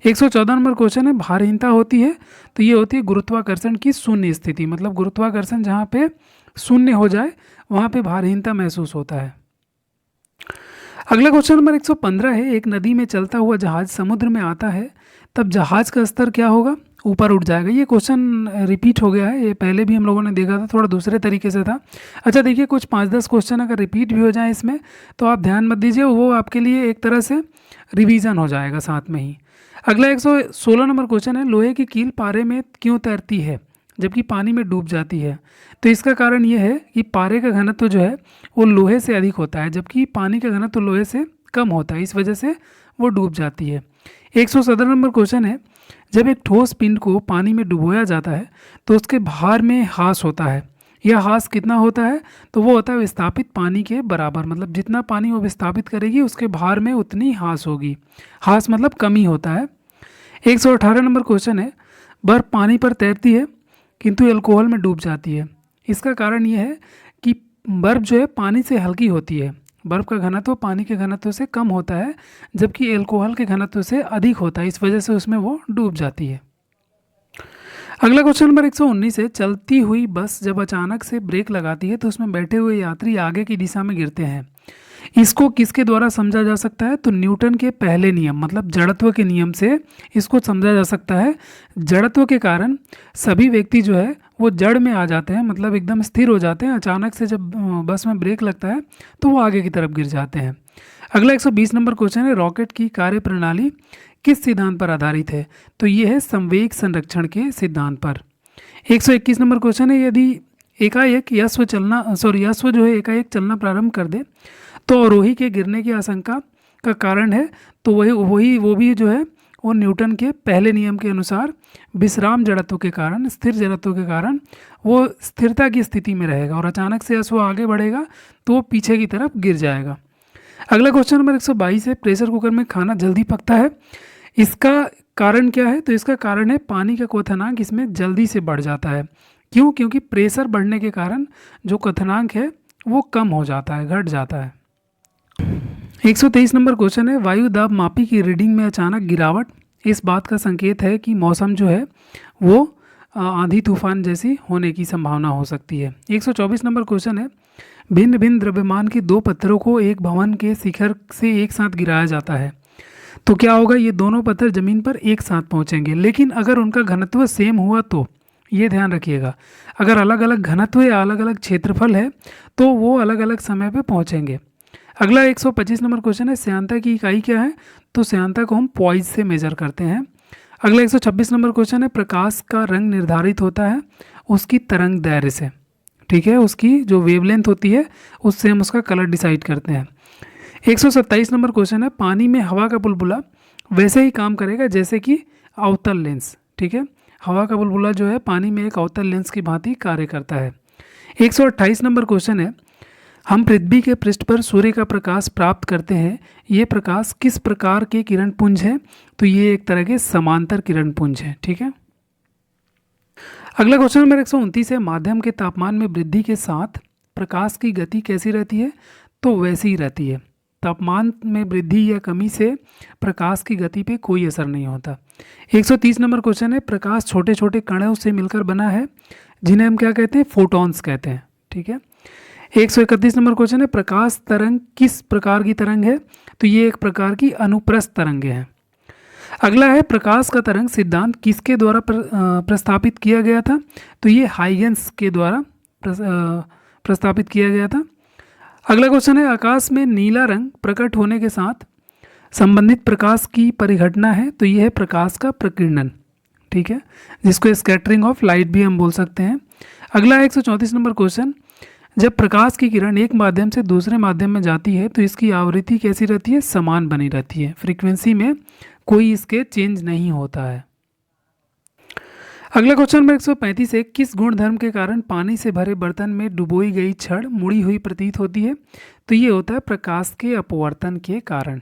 Speaker 1: 114 नंबर क्वेश्चन है, भारहीनता होती है, तो ये होती है गुरुत्वाकर्षण की शून्य स्थिति, मतलब गुरुत्वाकर्षण जहाँ पे शून्य हो जाए वहाँ पे भारहीनता महसूस होता है। अगला क्वेश्चन नंबर 115 है, एक नदी में चलता हुआ जहाज समुद्र में आता है, तब जहाज का स्तर क्या होगा? ऊपर उठ जाएगा। ये क्वेश्चन रिपीट हो गया है, ये पहले भी हम लोगों ने देखा था, थोड़ा दूसरे तरीके से था। अच्छा देखिए, कुछ 5-10 क्वेश्चन अगर रिपीट भी हो जाए इसमें तो आप ध्यान मत दीजिए, वो आपके लिए एक तरह से रिवीजन हो जाएगा साथ में ही। अगला 116 नंबर क्वेश्चन है, लोहे की कील पारे में क्यों तैरती है जबकि पानी में डूब जाती है? तो इसका कारण ये है कि पारे का घनत्व जो है वो लोहे से अधिक होता है, जबकि पानी का घनत्व लोहे से कम होता है, इस वजह से वो डूब जाती है। 117 नंबर क्वेश्चन है, जब एक ठोस पिंड को पानी में डुबोया जाता है तो उसके भार में ह्रास होता है। यह ह्रास कितना होता है? तो वो होता है विस्थापित पानी के बराबर, मतलब जितना पानी वो विस्थापित करेगी उसके भार में उतनी ह्रास होगी। ह्रास मतलब कमी होता है। 118 नंबर क्वेश्चन है, बर्फ पानी पर तैरती है किंतु अल्कोहल में डूब जाती है। इसका कारण ये है कि बर्फ़ जो है पानी से हल्की होती है, बर्फ़ का घनत्व पानी के घनत्व से कम होता है, जबकि अल्कोहल के घनत्व से अधिक होता है, इस वजह से उसमें वो डूब जाती है। अगला क्वेश्चन नंबर 119 है, चलती हुई बस जब अचानक से ब्रेक लगाती है तो उसमें बैठे हुए यात्री आगे की दिशा में गिरते हैं। इसको किसके द्वारा समझा जा सकता है? तो न्यूटन के पहले नियम, मतलब जड़त्व के नियम से इसको समझा जा सकता है। जड़त्व के कारण सभी व्यक्ति जो है वो जड़ में आ जाते हैं, मतलब एकदम स्थिर हो जाते हैं। अचानक से जब बस में ब्रेक लगता है तो वो आगे की तरफ गिर जाते हैं। अगला 120 नंबर क्वेश्चन है, रॉकेट की कार्यप्रणाली किस सिद्धांत पर आधारित है? तो ये है संवेग संरक्षण के सिद्धांत पर। 121 नंबर क्वेश्चन है, यदि यश्व जो है एकाएक चलना प्रारंभ कर दे तो आरोही के गिरने की आशंका का कारण है? तो वो भी जो है वो न्यूटन के पहले नियम के अनुसार विश्राम जड़त्व के कारण, स्थिर जड़त्व के कारण वो स्थिरता की स्थिति में रहेगा, और अचानक से वो आगे बढ़ेगा तो वो पीछे की तरफ गिर जाएगा। अगला क्वेश्चन नंबर 122 है, प्रेशर कुकर में खाना जल्दी पकता है, इसका कारण क्या है? तो इसका कारण है पानी का क्वथनांक इसमें जल्दी से बढ़ जाता है। क्यों? क्योंकि प्रेशर बढ़ने के कारण जो क्वथनांक है वो कम हो जाता है, घट जाता है। 123 नंबर क्वेश्चन है, वायु दाब मापी की रीडिंग में अचानक गिरावट इस बात का संकेत है कि मौसम जो है वो आंधी तूफान जैसी होने की संभावना हो सकती है। 124 नंबर क्वेश्चन है, भिन्न भिन्न द्रव्यमान के दो पत्थरों को एक भवन के शिखर से एक साथ गिराया जाता है, तो क्या होगा? ये दोनों पत्थर जमीन पर एक साथ पहुंचेंगे, लेकिन अगर उनका घनत्व सेम हुआ तो, ये ध्यान रखिएगा, अगर अलग अलग घनत्व या अलग अलग क्षेत्रफल है तो वो अलग अलग समय पे पहुंचेंगे। अगला 125 नंबर क्वेश्चन है, श्यानता की इकाई क्या है? तो श्यानता को हम पॉइज से मेजर करते हैं। अगला 126 नंबर क्वेश्चन है, प्रकाश का रंग निर्धारित होता है उसकी तरंग दैर्ध्य से, ठीक है, उसकी जो वेवलेंथ होती है उससे हम उसका कलर डिसाइड करते हैं। 127 नंबर क्वेश्चन है, पानी में हवा का बुलबुला वैसे ही काम करेगा जैसे कि अवतल लेंस, ठीक है, हवा का बुलबुला जो है पानी में एक अवतल लेंस की भांति कार्य करता है। 128 नंबर क्वेश्चन है, हम पृथ्वी के पृष्ठ पर सूर्य का प्रकाश प्राप्त करते हैं, ये प्रकाश किस प्रकार के किरण पुंज है? तो ये एक तरह के समांतर किरण पुंज है, ठीक है। अगला क्वेश्चन नंबर 129 है, माध्यम के तापमान में वृद्धि के साथ प्रकाश की गति कैसी रहती है? तो वैसी ही रहती है। तापमान में वृद्धि या कमी से प्रकाश की गति पे कोई असर नहीं होता। 130 नंबर क्वेश्चन है, प्रकाश छोटे छोटे कणों से मिलकर बना है जिन्हें हम क्या कहते हैं? फोटॉन्स कहते हैं, ठीक है। 131 नंबर क्वेश्चन है, प्रकाश तरंग किस प्रकार की तरंग है? तो ये एक प्रकार की अनुप्रस्थ तरंग है। अगला है, प्रकाश का तरंग सिद्धांत किसके द्वारा प्रस्तावित किया गया था? तो ये हाइगेंस के द्वारा प्रस्तावित किया गया था। अगला क्वेश्चन है, आकाश में नीला रंग प्रकट होने के साथ संबंधित प्रकाश की परिघटना है, तो यह है प्रकाश का प्रकीर्णन, ठीक है, जिसको स्कैटरिंग ऑफ लाइट भी हम बोल सकते हैं। अगला 134 नंबर क्वेश्चन, जब प्रकाश की किरण एक माध्यम से दूसरे माध्यम में जाती है तो इसकी आवृत्ति कैसी रहती है? समान बनी रहती है, फ्रीक्वेंसी में कोई इसके चेंज नहीं होता है। अगला क्वेश्चन नंबर 135 है, किस गुण धर्म के कारण पानी से भरे बर्तन में डुबोई गई छड़ मुड़ी हुई प्रतीत होती है? तो ये होता है प्रकाश के अपवर्तन के कारण।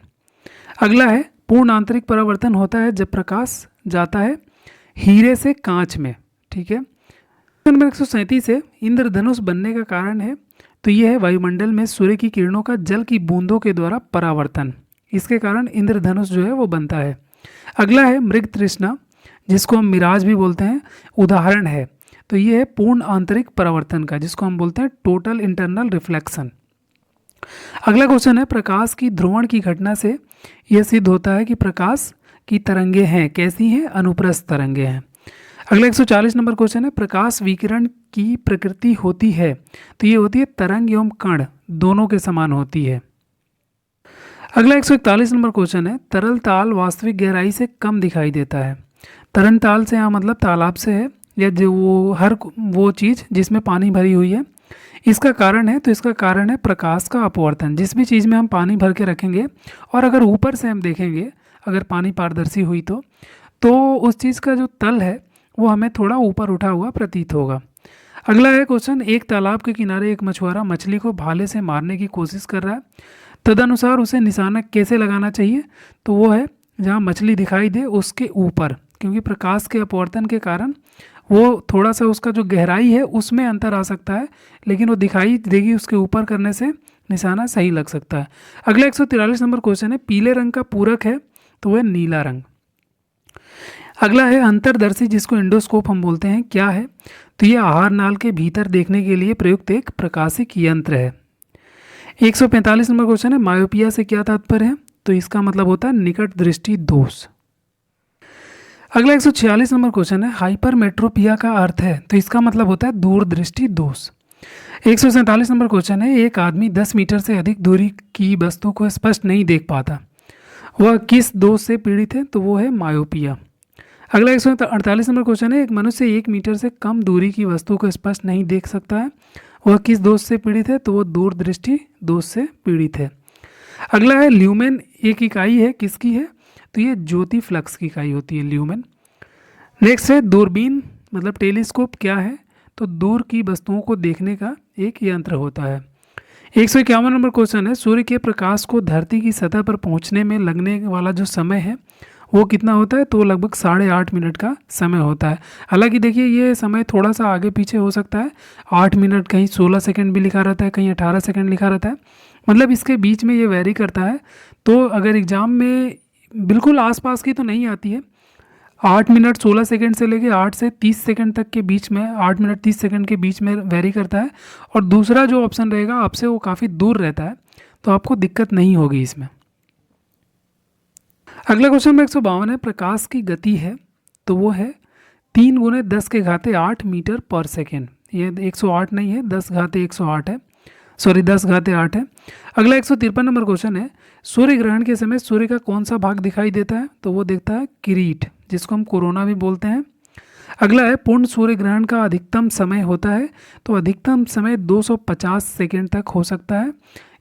Speaker 1: अगला है, पूर्ण आंतरिक परावर्तन होता है जब प्रकाश जाता है हीरे से कांच में, ठीक है। नंबर 137 है, इंद्रधनुष बनने का कारण है, तो यह है वायुमंडल में सूर्य की किरणों का जल की बूंदों के द्वारा परावर्तन, इसके कारण इंद्रधनुष जो है वो बनता है। अगला है, मृग तृष्णा जिसको हम मिराज भी बोलते हैं, उदाहरण है, तो ये है पूर्ण आंतरिक परावर्तन का, जिसको हम बोलते हैं टोटल इंटरनल रिफ्लेक्शन। अगला क्वेश्चन है, प्रकाश की ध्रुवण की घटना से यह सिद्ध होता है कि प्रकाश की तरंगे हैं, कैसी हैं? अनुप्रस्थ तरंगे हैं। अगला 140 नंबर क्वेश्चन है, प्रकाश विकिरण की प्रकृति होती है, तो ये होती है तरंग एवं कण दोनों के समान होती है। अगला 141 नंबर क्वेश्चन है, तरल ताल वास्तविक गहराई से कम दिखाई देता है। तरल ताल से यहाँ मतलब तालाब से है, या जो वो चीज़ जिसमें पानी भरी हुई है। इसका कारण है, तो इसका कारण है प्रकाश का अपवर्तन। जिस भी चीज़ में हम पानी भर के रखेंगे और अगर ऊपर से हम देखेंगे, अगर पानी पारदर्शी हुई तो उस चीज़ का जो तल है वो हमें थोड़ा ऊपर उठा हुआ प्रतीत होगा। अगला है क्वेश्चन, एक तालाब के किनारे एक मछुआरा मछली को भाले से मारने की कोशिश कर रहा है, तदनुसार उसे निशाना कैसे लगाना चाहिए? तो वो है जहाँ मछली दिखाई दे उसके ऊपर, क्योंकि प्रकाश के अपवर्तन के कारण वो थोड़ा सा उसका जो गहराई है उसमें अंतर आ सकता है, लेकिन वो दिखाई देगी उसके ऊपर करने से निशाना सही लग सकता है। अगला 143 नंबर क्वेश्चन है, पीले रंग का पूरक है, तो वह नीला रंग। अगला है अंतर्दर्शी, जिसको इंडोस्कोप हम बोलते हैं, क्या है? तो ये आहार नाल के भीतर देखने के लिए प्रयुक्त एक प्रकाशिक यंत्र है। 145 नंबर क्वेश्चन है, मायोपिया से क्या तात्पर्य है? तो इसका मतलब होता है निकट दृष्टि दोष। अगला 146 नंबर क्वेश्चन है, हाइपरमेट्रोपिया का अर्थ है, तो इसका मतलब होता है दूरदृष्टि दोष। 147 नंबर क्वेश्चन है, एक आदमी 10 मीटर से अधिक दूरी की वस्तु को स्पष्ट नहीं देख पाता, वह किस दोष से पीड़ित है? तो वो है मायोपिया। अगला 148 नंबर क्वेश्चन है, एक मनुष्य 1 मीटर से कम दूरी की वस्तु को स्पष्ट नहीं देख सकता है, वह किस दोष से पीड़ित है? तो वो दूरदृष्टि दोष से पीड़ित है। अगला है ल्यूमेन, एक इकाई है, किसकी है? तो ये ज्योति फ्लक्स की इकाई होती है ल्यूमेन। नेक्स्ट है दूरबीन, मतलब टेलीस्कोप क्या है? तो दूर की वस्तुओं को देखने का एक यंत्र होता है। 151 नंबर क्वेश्चन है, सूर्य के प्रकाश को धरती की सतह पर पहुंचने में लगने वाला जो समय है वो कितना होता है? तो लगभग 8.5 मिनट का समय होता है। हालांकि देखिए ये समय थोड़ा सा आगे पीछे हो सकता है, 8 मिनट, कहीं 16 सेकंड भी लिखा रहता है, कहीं 18 सेकंड लिखा रहता है, मतलब इसके बीच में ये वेरी करता है। तो अगर एग्ज़ाम में बिल्कुल आसपास की तो नहीं आती है, 8 मिनट 16 सेकंड से लेके 8 से 30 सेकंड तक के बीच में, 8 मिनट 30 सेकंड के बीच में वेरी करता है। और दूसरा जो ऑप्शन रहेगा आपसे वो काफ़ी दूर रहता है, तो आपको दिक्कत नहीं होगी इसमें। अगला क्वेश्चन में 152 है, प्रकाश की गति है, तो वो है 3 × 10⁸ मीटर पर सेकेंड। ये 108 नहीं है, 10⁸ है, सॉरी 10⁸ है। अगला 153 नंबर क्वेश्चन है, सूर्य ग्रहण के समय सूर्य का कौन सा भाग दिखाई देता है? तो वो देखता है किरीट, जिसको हम कोरोना भी बोलते हैं। अगला है पूर्ण सूर्य ग्रहण का अधिकतम समय होता है, तो अधिकतम समय 250 सेकेंड तक हो सकता है,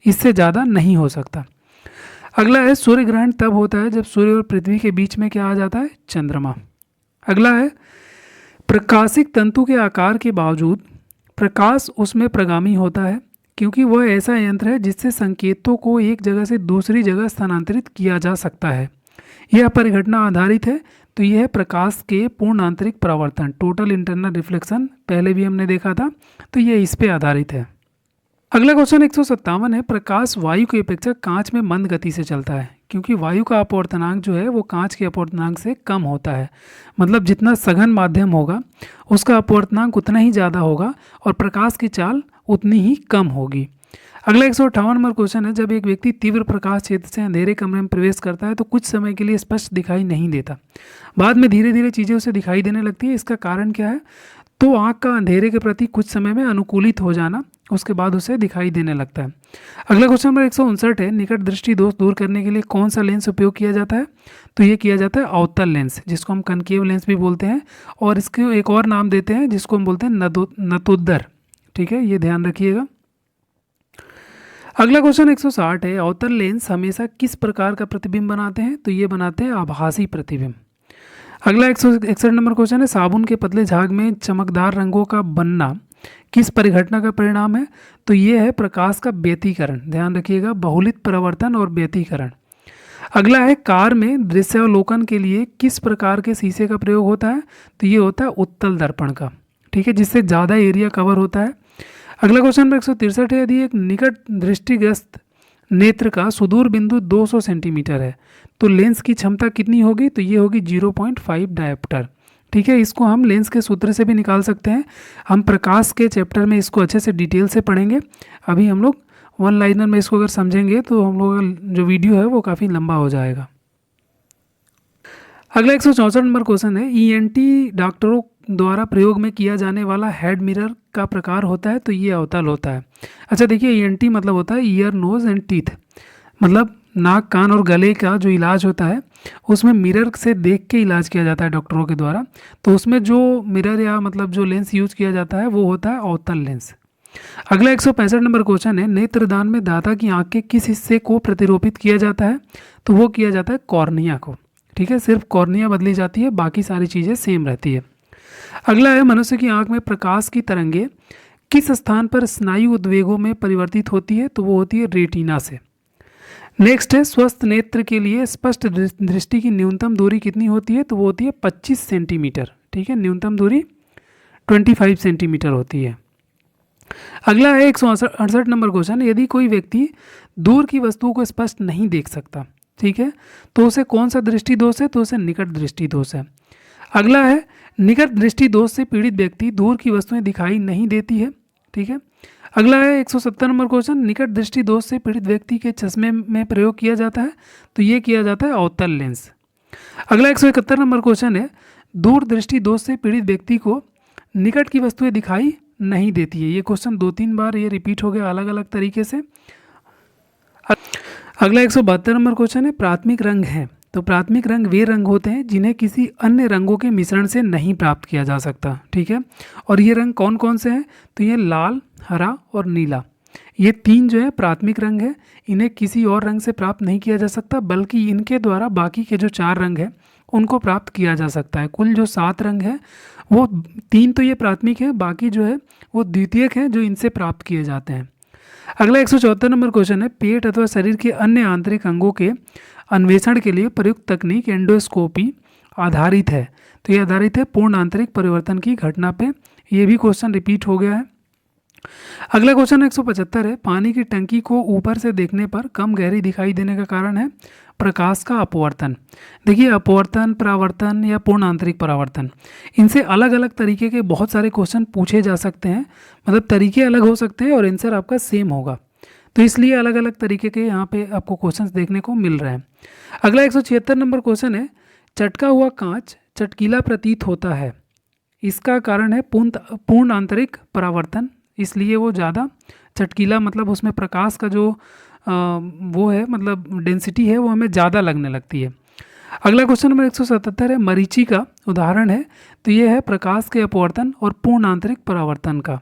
Speaker 1: इससे ज़्यादा नहीं हो सकता। अगला है सूर्य ग्रहण तब होता है जब सूर्य और पृथ्वी के बीच में क्या आ जाता है? चंद्रमा। अगला है प्रकाशिक तंतु के आकार के बावजूद प्रकाश उसमें प्रगामी होता है, क्योंकि वह ऐसा यंत्र है जिससे संकेतों को एक जगह से दूसरी जगह स्थानांतरित किया जा सकता है। यह परिघटना आधारित है, तो यह है प्रकाश के पूर्ण आंतरिक परावर्तन, टोटल इंटरनल रिफ्लेक्शन, पहले भी हमने देखा था, तो यह इस पे आधारित है। अगला क्वेश्चन 157 है, प्रकाश वायु की अपेक्षा कांच में मंद गति से चलता है, क्योंकि वायु का अपवर्तनांक जो है वो कांच के अपवर्तनांक से कम होता है। मतलब जितना सघन माध्यम होगा उसका अपवर्तनांक उतना ही ज़्यादा होगा और प्रकाश की चाल उतनी ही कम होगी। अगला 158 नंबर क्वेश्चन है, जब एक व्यक्ति तीव्र प्रकाश क्षेत्र से अंधेरे कमरे में प्रवेश करता है तो कुछ समय के लिए स्पष्ट दिखाई नहीं देता, बाद में धीरे धीरे चीज़ें उसे दिखाई देने लगती है, इसका कारण क्या है? तो आँख का अंधेरे के प्रति कुछ समय में अनुकूलित हो जाना, उसके बाद उसे दिखाई देने लगता है। अगला क्वेश्चन नंबर 159 है, निकट दृष्टि दोष दूर करने के लिए कौन सा लेंस उपयोग किया जाता है? तो ये किया जाता है अवतल लेंस, जिसको हम कनकेव लेंस भी बोलते हैं, और इसके एक और नाम देते हैं जिसको हम बोलते हैं नतोदर। ठीक है, ये ध्यान रखिएगा। अगला क्वेश्चन 160 है, अवतल लेंस हमेशा किस प्रकार का प्रतिबिंब बनाते हैं? तो ये बनाते हैं आभासी प्रतिबिंब। अगला 161 नंबर क्वेश्चन है, साबुन के पतले झाग में चमकदार रंगों का बनना किस परिघटना का परिणाम है? तो ये है प्रकाश का व्यतिकरण, ध्यान रखिएगा, बहुलित परावर्तन और व्यतिकरण। अगला है, कार में दृश्यावलोकन के लिए किस प्रकार के शीशे का प्रयोग होता है? तो ये होता है उत्तल दर्पण का, ठीक है, जिससे ज़्यादा एरिया कवर होता है। अगला क्वेश्चन नंबर 163 है, यदि एक निकट दृष्टिग्रस्त नेत्र का सुदूर बिंदु 200 सेंटीमीटर है तो लेंस की क्षमता कितनी होगी? तो ये होगी 0.5 डायोप्टर। ठीक है, इसको हम लेंस के सूत्र से भी निकाल सकते हैं, हम प्रकाश के चैप्टर में इसको अच्छे से डिटेल से पढ़ेंगे, अभी हम लोग वन लाइनर में इसको अगर समझेंगे तो हम लोग का जो वीडियो है वो काफ़ी लंबा हो जाएगा। अगला 164 नंबर क्वेश्चन है, ईएनटी डॉक्टरों द्वारा प्रयोग में किया जाने वाला हेड मिरर का प्रकार होता है, तो ये अवतल होता है। अच्छा देखिए, ईएनटी मतलब होता है ईयर नोज एंड टीथ, मतलब नाक कान और गले का जो इलाज होता है उसमें मिरर से देख के इलाज किया जाता है डॉक्टरों के द्वारा। तो उसमें जो मिरर या मतलब जो लेंस यूज किया जाता है वो होता है अवतल लेंस। अगला 165 नंबर क्वेश्चन है, नेत्रदान में दाता की आंख के किस हिस्से को प्रतिरोपित किया जाता है, तो वो किया जाता है कॉर्निया को। ठीक है, सिर्फ कॉर्निया बदली जाती है, बाकी सारी चीज़ें सेम रहती है। अगला है, मनुष्य की आंख में प्रकाश की तरंगे किस स्थान पर स्नायु उद्वेगों में परिवर्तित होती है, तो वो होती है रेटिना से। नेक्स्ट है, स्वस्थ नेत्र के लिए स्पष्ट दृष्टि की न्यूनतम दूरी कितनी होती है, तो वो होती है 25 सेंटीमीटर। ठीक है, न्यूनतम दूरी 25 सेंटीमीटर होती है। अगला है 168 नंबर क्वेश्चन, यदि कोई व्यक्ति दूर की वस्तुओं को स्पष्ट नहीं देख सकता, ठीक है, तो उसे कौन सा दृष्टि दोष है, तो उसे निकट दृष्टि दोष है। अगला है, निकट दृष्टि दोष से पीड़ित व्यक्ति दूर की वस्तुएं दिखाई नहीं देती है। ठीक है। अगला है 170 नंबर क्वेश्चन, निकट दृष्टि दोष से पीड़ित व्यक्ति के चश्मे में प्रयोग किया जाता है, तो ये किया जाता है अवतल लेंस। अगला 171 नंबर क्वेश्चन है, दूर दृष्टि दोष से पीड़ित व्यक्ति को निकट की वस्तुएं दिखाई नहीं देती है। ये क्वेश्चन 2-3 बार ये रिपीट हो गया अलग अलग तरीके से। अगला 172 नंबर क्वेश्चन है, प्राथमिक रंग है, तो प्राथमिक रंग वे रंग होते हैं जिन्हें किसी अन्य रंगों के मिश्रण से नहीं प्राप्त किया जा सकता। ठीक है, और ये रंग कौन कौन से हैं, तो ये लाल, हरा और नीला, ये 3 जो है प्राथमिक रंग है, इन्हें किसी और रंग से प्राप्त नहीं किया जा सकता, बल्कि इनके द्वारा बाकी के जो 4 रंग हैं उनको प्राप्त किया जा सकता है। कुल जो 7 रंग है वो 3 तो ये प्राथमिक है, बाकी जो है वो द्वितीयक हैं जो इनसे प्राप्त किए जाते हैं। अगला 174 नंबर क्वेश्चन है, पेट अथवा शरीर के अन्य आंतरिक अंगों के अन्वेषण के लिए प्रयुक्त तकनीक एंडोस्कोपी आधारित है, तो ये आधारित है पूर्ण आंतरिक परिवर्तन की घटना पे। ये भी क्वेश्चन रिपीट हो गया है। अगला क्वेश्चन 175 है, पानी की टंकी को ऊपर से देखने पर कम गहरी दिखाई देने का कारण है प्रकाश का अपवर्तन। देखिए, अपवर्तन, परावर्तन या पूर्ण आंतरिक परावर्तन, इनसे अलग अलग तरीके के बहुत सारे क्वेश्चन पूछे जा सकते हैं, मतलब तरीके अलग हो सकते हैं और आंसर आपका सेम होगा, तो इसलिए अलग अलग तरीके के यहाँ पे आपको क्वेश्चंस देखने को मिल रहे हैं। अगला 176 नंबर क्वेश्चन है, चटका हुआ कांच चटकीला प्रतीत होता है, इसका कारण है पूर्ण आंतरिक परावर्तन, इसलिए वो ज़्यादा चटकीला, मतलब उसमें प्रकाश का जो वो है, मतलब डेंसिटी है वो हमें ज़्यादा लगने लगती है। अगला क्वेश्चन नंबर 177 है, मरीची का उदाहरण है, तो ये है प्रकाश के अपवर्तन और पूर्ण आंतरिक परावर्तन का।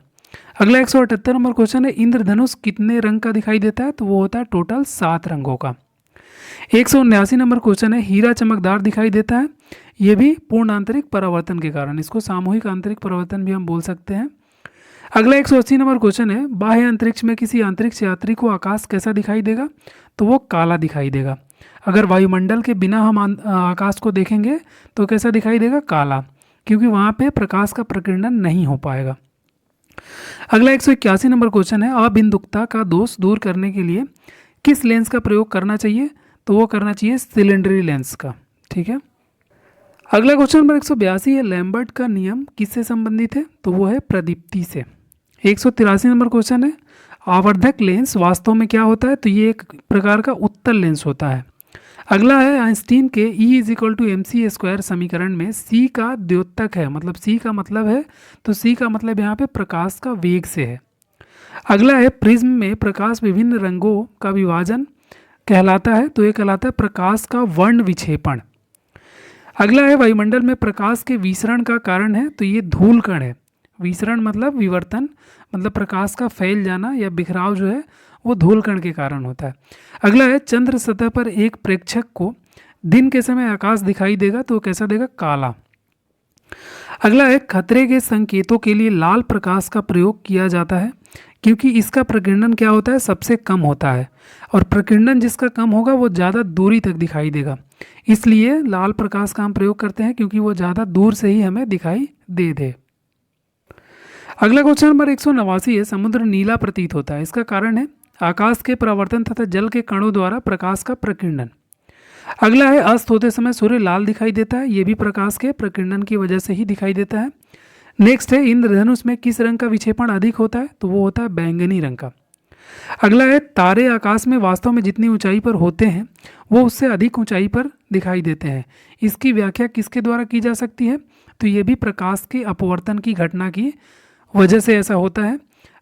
Speaker 1: अगला 178 नंबर क्वेश्चन है, इंद्रधनुष कितने रंग का दिखाई देता है, तो वो होता है टोटल 7 रंगों का। 179 नंबर क्वेश्चन है, हीरा चमकदार दिखाई देता है, ये भी पूर्ण आंतरिक परावर्तन के कारण, इसको सामूहिक आंतरिक परावर्तन भी हम बोल सकते हैं। अगला 180 नंबर क्वेश्चन है, बाह्य अंतरिक्ष में किसी अंतरिक्ष यात्री को आकाश कैसा दिखाई देगा, तो वो काला दिखाई देगा। अगर वायुमंडल के बिना हम आकाश को देखेंगे तो कैसा दिखाई देगा, काला, क्योंकि वहाँ पे प्रकाश का प्रकीर्णन नहीं हो पाएगा। अगला 181 नंबर क्वेश्चन है, अबिंदुकता का दोष दूर करने के लिए किस लेंस का प्रयोग करना चाहिए, तो वो करना चाहिए सिलेंडरी लेंस का। ठीक है। अगला क्वेश्चन नंबर 182 है, लैम्बर्ट का नियम किससे संबंधित है, तो वो है प्रदीप्ति से। 183 नंबर क्वेश्चन है, आवर्धक लेंस वास्तव में क्या होता है, तो ये एक प्रकार का उत्तल लेंस होता है। अगला है, आइंस्टीन के E = mc² समीकरण में C का द्योतक है, मतलब C का मतलब है, तो C का मतलब यहाँ पे प्रकाश का वेग से है। अगला है, प्रिज्म में प्रकाश विभिन्न रंगों का विभाजन कहलाता है, तो ये कहलाता है प्रकाश का वर्ण विक्षेपण। अगला है, वायुमंडल में प्रकाश के विसरण का कारण है, तो ये धूल कण है। विसरण मतलब विवर्तन, मतलब प्रकाश का फैल जाना या बिखराव जो है वो धूल कण के कारण होता है। अगला है, चंद्र सतह पर एक प्रेक्षक को दिन के समय आकाश दिखाई देगा, तो कैसा देगा, काला। अगला है, खतरे के संकेतों के लिए लाल प्रकाश का प्रयोग किया जाता है, क्योंकि इसका प्रकीर्णन क्या होता है, सबसे कम होता है, और प्रकीर्णन जिसका कम होगा वो ज़्यादा दूरी तक दिखाई देगा, इसलिए लाल प्रकाश का हम प्रयोग करते हैं, क्योंकि वो ज़्यादा दूर से ही हमें दिखाई दे। अगला क्वेश्चन नंबर 189 है, समुद्र नीला प्रतीत होता है, इसका कारण है आकाश के परावर्तन तथा जल के कणों द्वारा प्रकाश का प्रकीर्णन। अगला है, अस्त होते समय सूर्य लाल दिखाई देता है, ये भी प्रकाश के प्रकीर्णन की वजह से ही दिखाई देता है। नेक्स्ट है, इंद्रधनुष में किस रंग का विक्षेपण अधिक होता है, तो वो होता है बैंगनी रंग का। अगला है तारे आकाश में वास्तव में जितनी ऊंचाई पर होते हैं वो उससे अधिक ऊंचाई पर दिखाई देते हैं। इसकी व्याख्या किसके द्वारा की जा सकती है? तो ये भी प्रकाश के अपवर्तन की घटना की वजह से ऐसा होता है।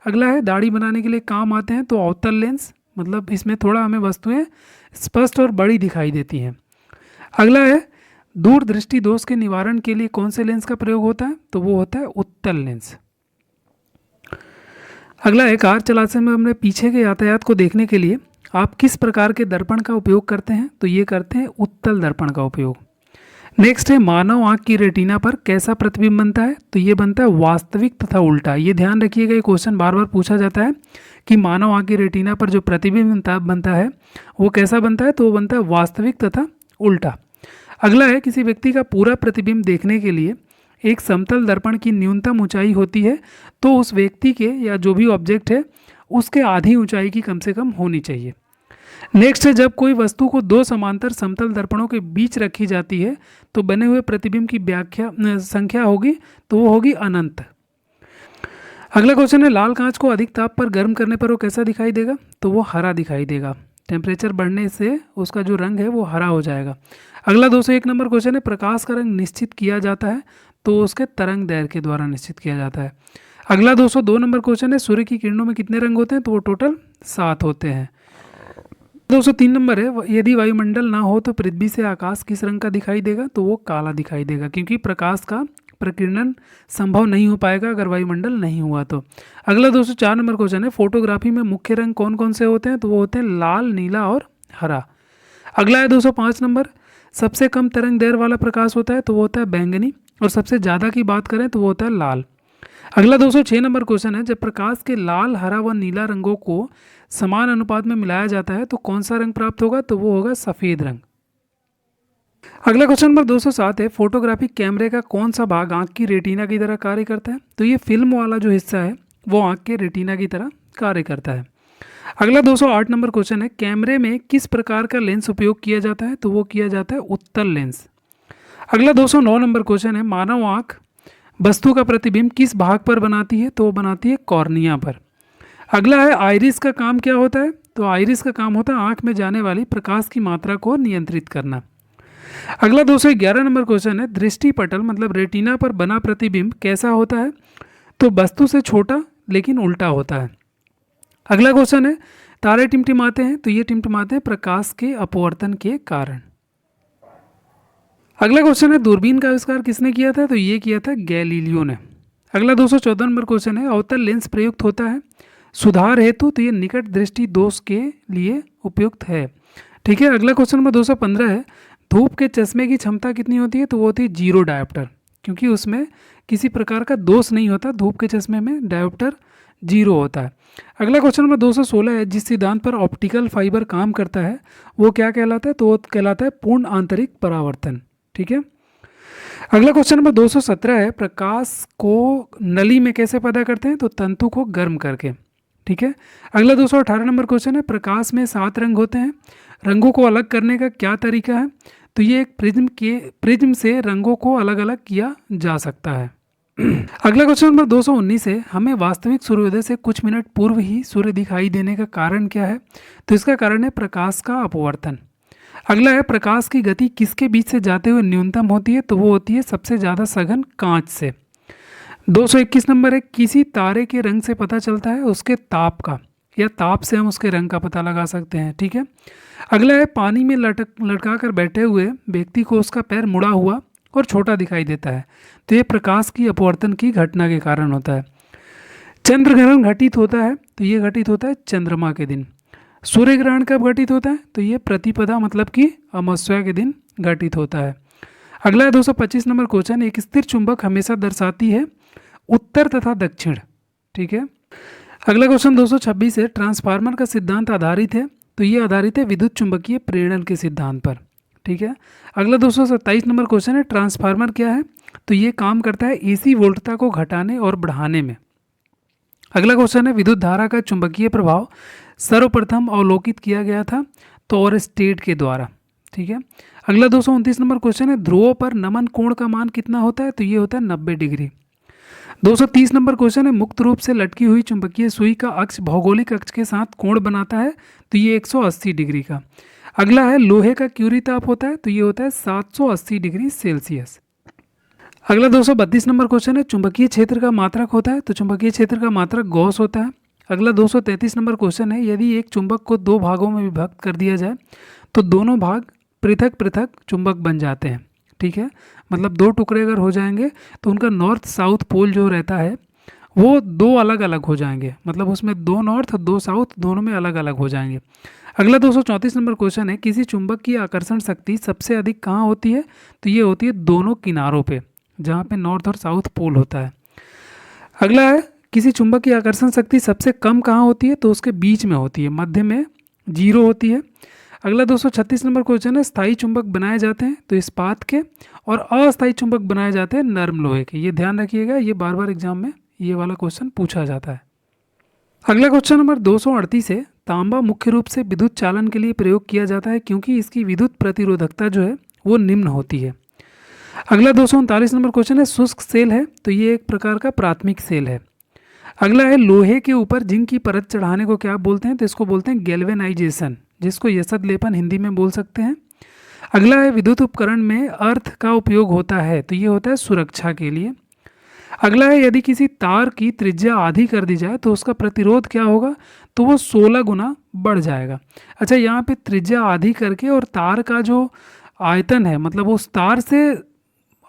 Speaker 1: अगला है दाढ़ी बनाने के लिए काम आते हैं, तो अवतल लेंस, मतलब इसमें थोड़ा हमें वस्तुएं स्पष्ट और बड़ी दिखाई देती हैं। अगला है दूरदृष्टि दोष के निवारण के लिए कौन से लेंस का प्रयोग होता है? तो वो होता है उत्तल लेंस। अगला है कार चलाते समय हमने पीछे के यातायात को देखने के लिए आप किस प्रकार के दर्पण का उपयोग करते हैं? तो ये करते हैं उत्तल दर्पण का उपयोग। नेक्स्ट है मानव आंख की रेटिना पर कैसा प्रतिबिंब बनता है? तो ये बनता है वास्तविक तथा उल्टा। ये ध्यान रखिएगा, ये क्वेश्चन बार बार पूछा जाता है कि मानव आंख की रेटिना पर जो प्रतिबिंब बनता है वो कैसा बनता है? तो वो बनता है वास्तविक तथा उल्टा। अगला है किसी व्यक्ति का पूरा प्रतिबिंब देखने के लिए एक समतल दर्पण की न्यूनतम ऊंचाई होती है, तो उस व्यक्ति के या जो भी ऑब्जेक्ट है उसके आधी ऊंचाई की कम से कम होनी चाहिए। नेक्स्ट है जब कोई वस्तु को दो समांतर समतल दर्पणों के बीच रखी जाती है तो बने हुए प्रतिबिंब की संख्या होगी, तो वो होगी अनंत। अगला क्वेश्चन है लाल कांच को अधिक ताप पर गर्म करने पर वो कैसा दिखाई देगा? तो वो हरा दिखाई देगा। टेम्परेचर बढ़ने से उसका जो रंग है वो हरा हो जाएगा। अगला 201 नंबर क्वेश्चन है प्रकाश का रंग निश्चित किया जाता है, तो उसके तरंग दैर्घ्य के द्वारा निश्चित किया जाता है। अगला 202 नंबर क्वेश्चन है सूर्य की किरणों में कितने रंग होते हैं? तो वो टोटल 7 होते हैं। 203 नंबर है यदि वायुमंडल ना हो तो पृथ्वी से आकाश किस रंग का दिखाई देगा? तो वो काला दिखाई देगा, क्योंकि प्रकाश का प्रकीर्णन संभव नहीं हो पाएगा अगर वायुमंडल नहीं हुआ तो। अगला 204 नंबर क्वेश्चन है फोटोग्राफी में मुख्य रंग कौन कौन से होते हैं? तो वो होते हैं लाल, नीला और हरा। अगला है 205 नंबर सबसे कम तरंग दैर्घ्य वाला प्रकाश होता है, तो वो होता है बैंगनी, और सबसे ज़्यादा की बात करें तो वो होता है लाल। अगला 206 नंबर क्वेश्चन है जब प्रकाश के लाल, हरा व नीला रंगों को समान अनुपात में मिलाया जाता है तो कौन सा रंग प्राप्त होगा? तो वो होगा सफ़ेद रंग। अगला क्वेश्चन नंबर 207 है फोटोग्राफिक कैमरे का कौन सा भाग आंख की रेटिना की तरह कार्य करता है? तो ये फिल्म वाला जो हिस्सा है वो आंख के रेटिना की तरह कार्य करता है। अगला 208 नंबर क्वेश्चन है कैमरे में किस प्रकार का लेंस उपयोग किया जाता है? तो वो किया जाता है उत्तल लेंस। अगला 209 नंबर क्वेश्चन है मानव आंख वस्तु का प्रतिबिंब किस भाग पर बनाती है? तो वो बनाती है कॉर्निया पर। अगला है आइरिस का काम क्या होता है? तो आइरिस का काम होता है आंख में जाने वाली प्रकाश की मात्रा को नियंत्रित करना। अगला 211 नंबर क्वेश्चन है दृष्टि पटल मतलब रेटिना पर बना प्रतिबिंब कैसा होता है? तो वस्तु से छोटा लेकिन उल्टा होता है। अगला क्वेश्चन है तारे टिमटिमाते हैं, तो ये टिमटिमाते हैं प्रकाश के अपवर्तन के कारण। अगला क्वेश्चन है दूरबीन का आविष्कार किसने किया था? तो ये किया था गैलीलियो ने। अगला 214 नंबर क्वेश्चन है अवतल लेंस प्रयुक्त होता है सुधार हेतु, तो ये निकट दृष्टि दोष के लिए उपयुक्त है। ठीक है। अगला क्वेश्चन नंबर 215 है धूप के चश्मे की क्षमता कितनी होती है? तो वो होती है 0 डायोप्टर, क्योंकि उसमें किसी प्रकार का दोष नहीं होता, धूप के चश्मे में डायोप्टर 0 होता है। अगला क्वेश्चन नंबर 216 है जिस सिद्धांत पर ऑप्टिकल फाइबर काम करता है वो क्या कहलाता है? तो वो कहलाता है पूर्ण आंतरिक परावर्तन। ठीक है। अगला क्वेश्चन नंबर 217 है प्रकाश को नली में कैसे पैदा करते हैं? तो तंतु को गर्म करके। ठीक है। अगला 218 नंबर क्वेश्चन है प्रकाश में 7 रंग होते हैं, रंगों को अलग करने का क्या तरीका है? तो ये एक प्रिज्म से रंगों को अलग अलग किया जा सकता है। अगला क्वेश्चन नंबर 219 है हमें वास्तविक सूर्योदय से कुछ मिनट पूर्व ही सूर्य दिखाई देने का कारण क्या है? तो इसका कारण है प्रकाश का अपवर्तन। अगला है प्रकाश की गति किसके बीच से जाते हुए न्यूनतम होती है? तो वो होती है सबसे ज़्यादा सघन कांच से। 221 नंबर है किसी तारे के रंग से पता चलता है उसके ताप का, या ताप से हम उसके रंग का पता लगा सकते हैं। ठीक है। अगला है पानी में लटका कर बैठे हुए व्यक्ति को उसका पैर मुड़ा हुआ और छोटा दिखाई देता है, तो ये प्रकाश की अपवर्तन की घटना के कारण होता है। चंद्र ग्रहण घटित होता है, तो ये घटित होता है चंद्रमा के दिन। सूर्य ग्रहण कब घटित होता है? तो ये प्रतिपदा मतलब कि अमावस्या के दिन घटित होता है। अगला है 225 नंबर क्वेश्चन एक स्थिर चुंबक हमेशा दर्शाती है उत्तर तथा दक्षिण। ठीक है। अगला क्वेश्चन 226 है ट्रांसफार्मर का सिद्धांत आधारित है, तो ये आधारित है विद्युत चुंबकीय प्रेरण के सिद्धांत पर। ठीक है। अगला 227 नंबर क्वेश्चन है ट्रांसफार्मर क्या है? तो ये काम करता है एसी वोल्टता को घटाने और बढ़ाने में। अगला क्वेश्चन है विद्युत धारा का चुंबकीय प्रभाव सर्वप्रथम अवलोकित किया गया था टोरस्टेड के द्वारा। ठीक है। अगला 229 नंबर क्वेश्चन है ध्रुवों पर नमन कोण का मान कितना होता है? तो ये होता है 90 डिग्री। 230 नंबर क्वेश्चन है, मुक्त रूप से लटकी हुई चुंबकीय सुई का अक्ष भौगोलिक अक्ष के साथ कोण बनाता है, तो ये 180 डिग्री का। अगला है लोहे का क्यूरी ताप होता है, तो ये होता है 780 डिग्री सेल्सियस। अगला 232 नंबर क्वेश्चन है, चुंबकीय क्षेत्र का मात्रक होता है, तो चुंबकीय क्षेत्र का मात्रक गॉस होता है। अगला 233 नंबर क्वेश्चन है, यदि एक चुंबक को दो भागों में विभक्त कर दिया जाए तो दोनों भाग पृथक पृथक चुंबक बन जाते हैं। ठीक है, मतलब दो टुकड़े अगर हो जाएंगे तो उनका नॉर्थ साउथ पोल जो रहता है वो दो अलग अलग हो जाएंगे, मतलब उसमें दो नॉर्थ दो साउथ दोनों में अलग अलग हो जाएंगे। अगला 234 नंबर क्वेश्चन है, किसी चुंबक की आकर्षण शक्ति सबसे अधिक कहाँ होती है, तो ये होती है दोनों किनारों पे, जहाँ पे नॉर्थ और साउथ पोल होता है। अगला है, किसी चुंबक की आकर्षण शक्ति सबसे कम कहाँ होती है, तो उसके बीच में होती है, मध्य में 0 होती है। अगला 236 नंबर क्वेश्चन है, स्थायी चुंबक बनाए जाते हैं तो इस्पात के, और अस्थायी चुंबक बनाए जाते हैं नरम लोहे के। ये ध्यान रखिएगा, ये बार बार एग्जाम में ये वाला क्वेश्चन पूछा जाता है। अगला क्वेश्चन नंबर 238 है, तांबा मुख्य रूप से विद्युत चालन के लिए प्रयोग किया जाता है क्योंकि इसकी विद्युत प्रतिरोधकता जो है वो निम्न होती है। अगला 239 नंबर क्वेश्चन है, शुष्क सेल है, तो ये एक प्रकार का प्राथमिक सेल है। अगला है, लोहे के ऊपर जिंक की परत चढ़ाने को क्या बोलते हैं, तो इसको बोलते हैं गैल्वेनाइजेशन, जिसको यसद लेपन हिंदी में बोल सकते हैं। अगला है, विद्युत उपकरण में अर्थ का उपयोग होता है, तो ये होता है सुरक्षा के लिए। अगला है, यदि किसी तार की त्रिज्या आधी कर दी जाए तो उसका प्रतिरोध क्या होगा, तो वो 16 गुना बढ़ जाएगा। अच्छा, यहाँ पे त्रिज्या आधी करके और तार का जो आयतन है, मतलब उस तार से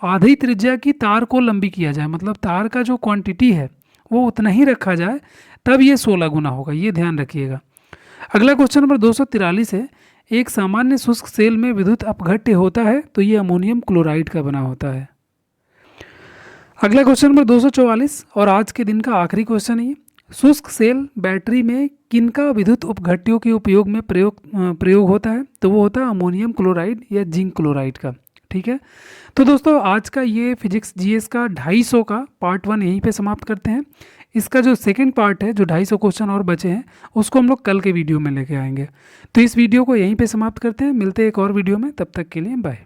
Speaker 1: आधी त्रिज्या की तार को लंबी किया जाए, मतलब तार का जो क्वांटिटी है वो उतना ही रखा जाए, तब ये 16 गुना होगा, ये ध्यान रखिएगा। अगला क्वेश्चन नंबर 243 है, एक सामान्य शुष्क सेल में विद्युत अपघट्य होता है, तो ये अमोनियम क्लोराइड का बना होता है। अगला क्वेश्चन नंबर 244 और आज के दिन का आखिरी क्वेश्चन है, शुष्क सेल बैटरी में किनका विद्युत अपघट्यों के उपयोग में प्रयोग होता है, तो वो होता है अमोनियम क्लोराइड या जिंक क्लोराइड का। ठीक है, तो दोस्तों आज का ये फिजिक्स जीएस का 250 का पार्ट 1 यहीं पे समाप्त करते हैं। इसका जो सेकंड पार्ट है, जो 250 क्वेश्चन और बचे हैं, उसको हम लोग कल के वीडियो में लेके आएंगे। तो इस वीडियो को यहीं पे समाप्त करते हैं, मिलते हैं एक और वीडियो में, तब तक के लिए बाय।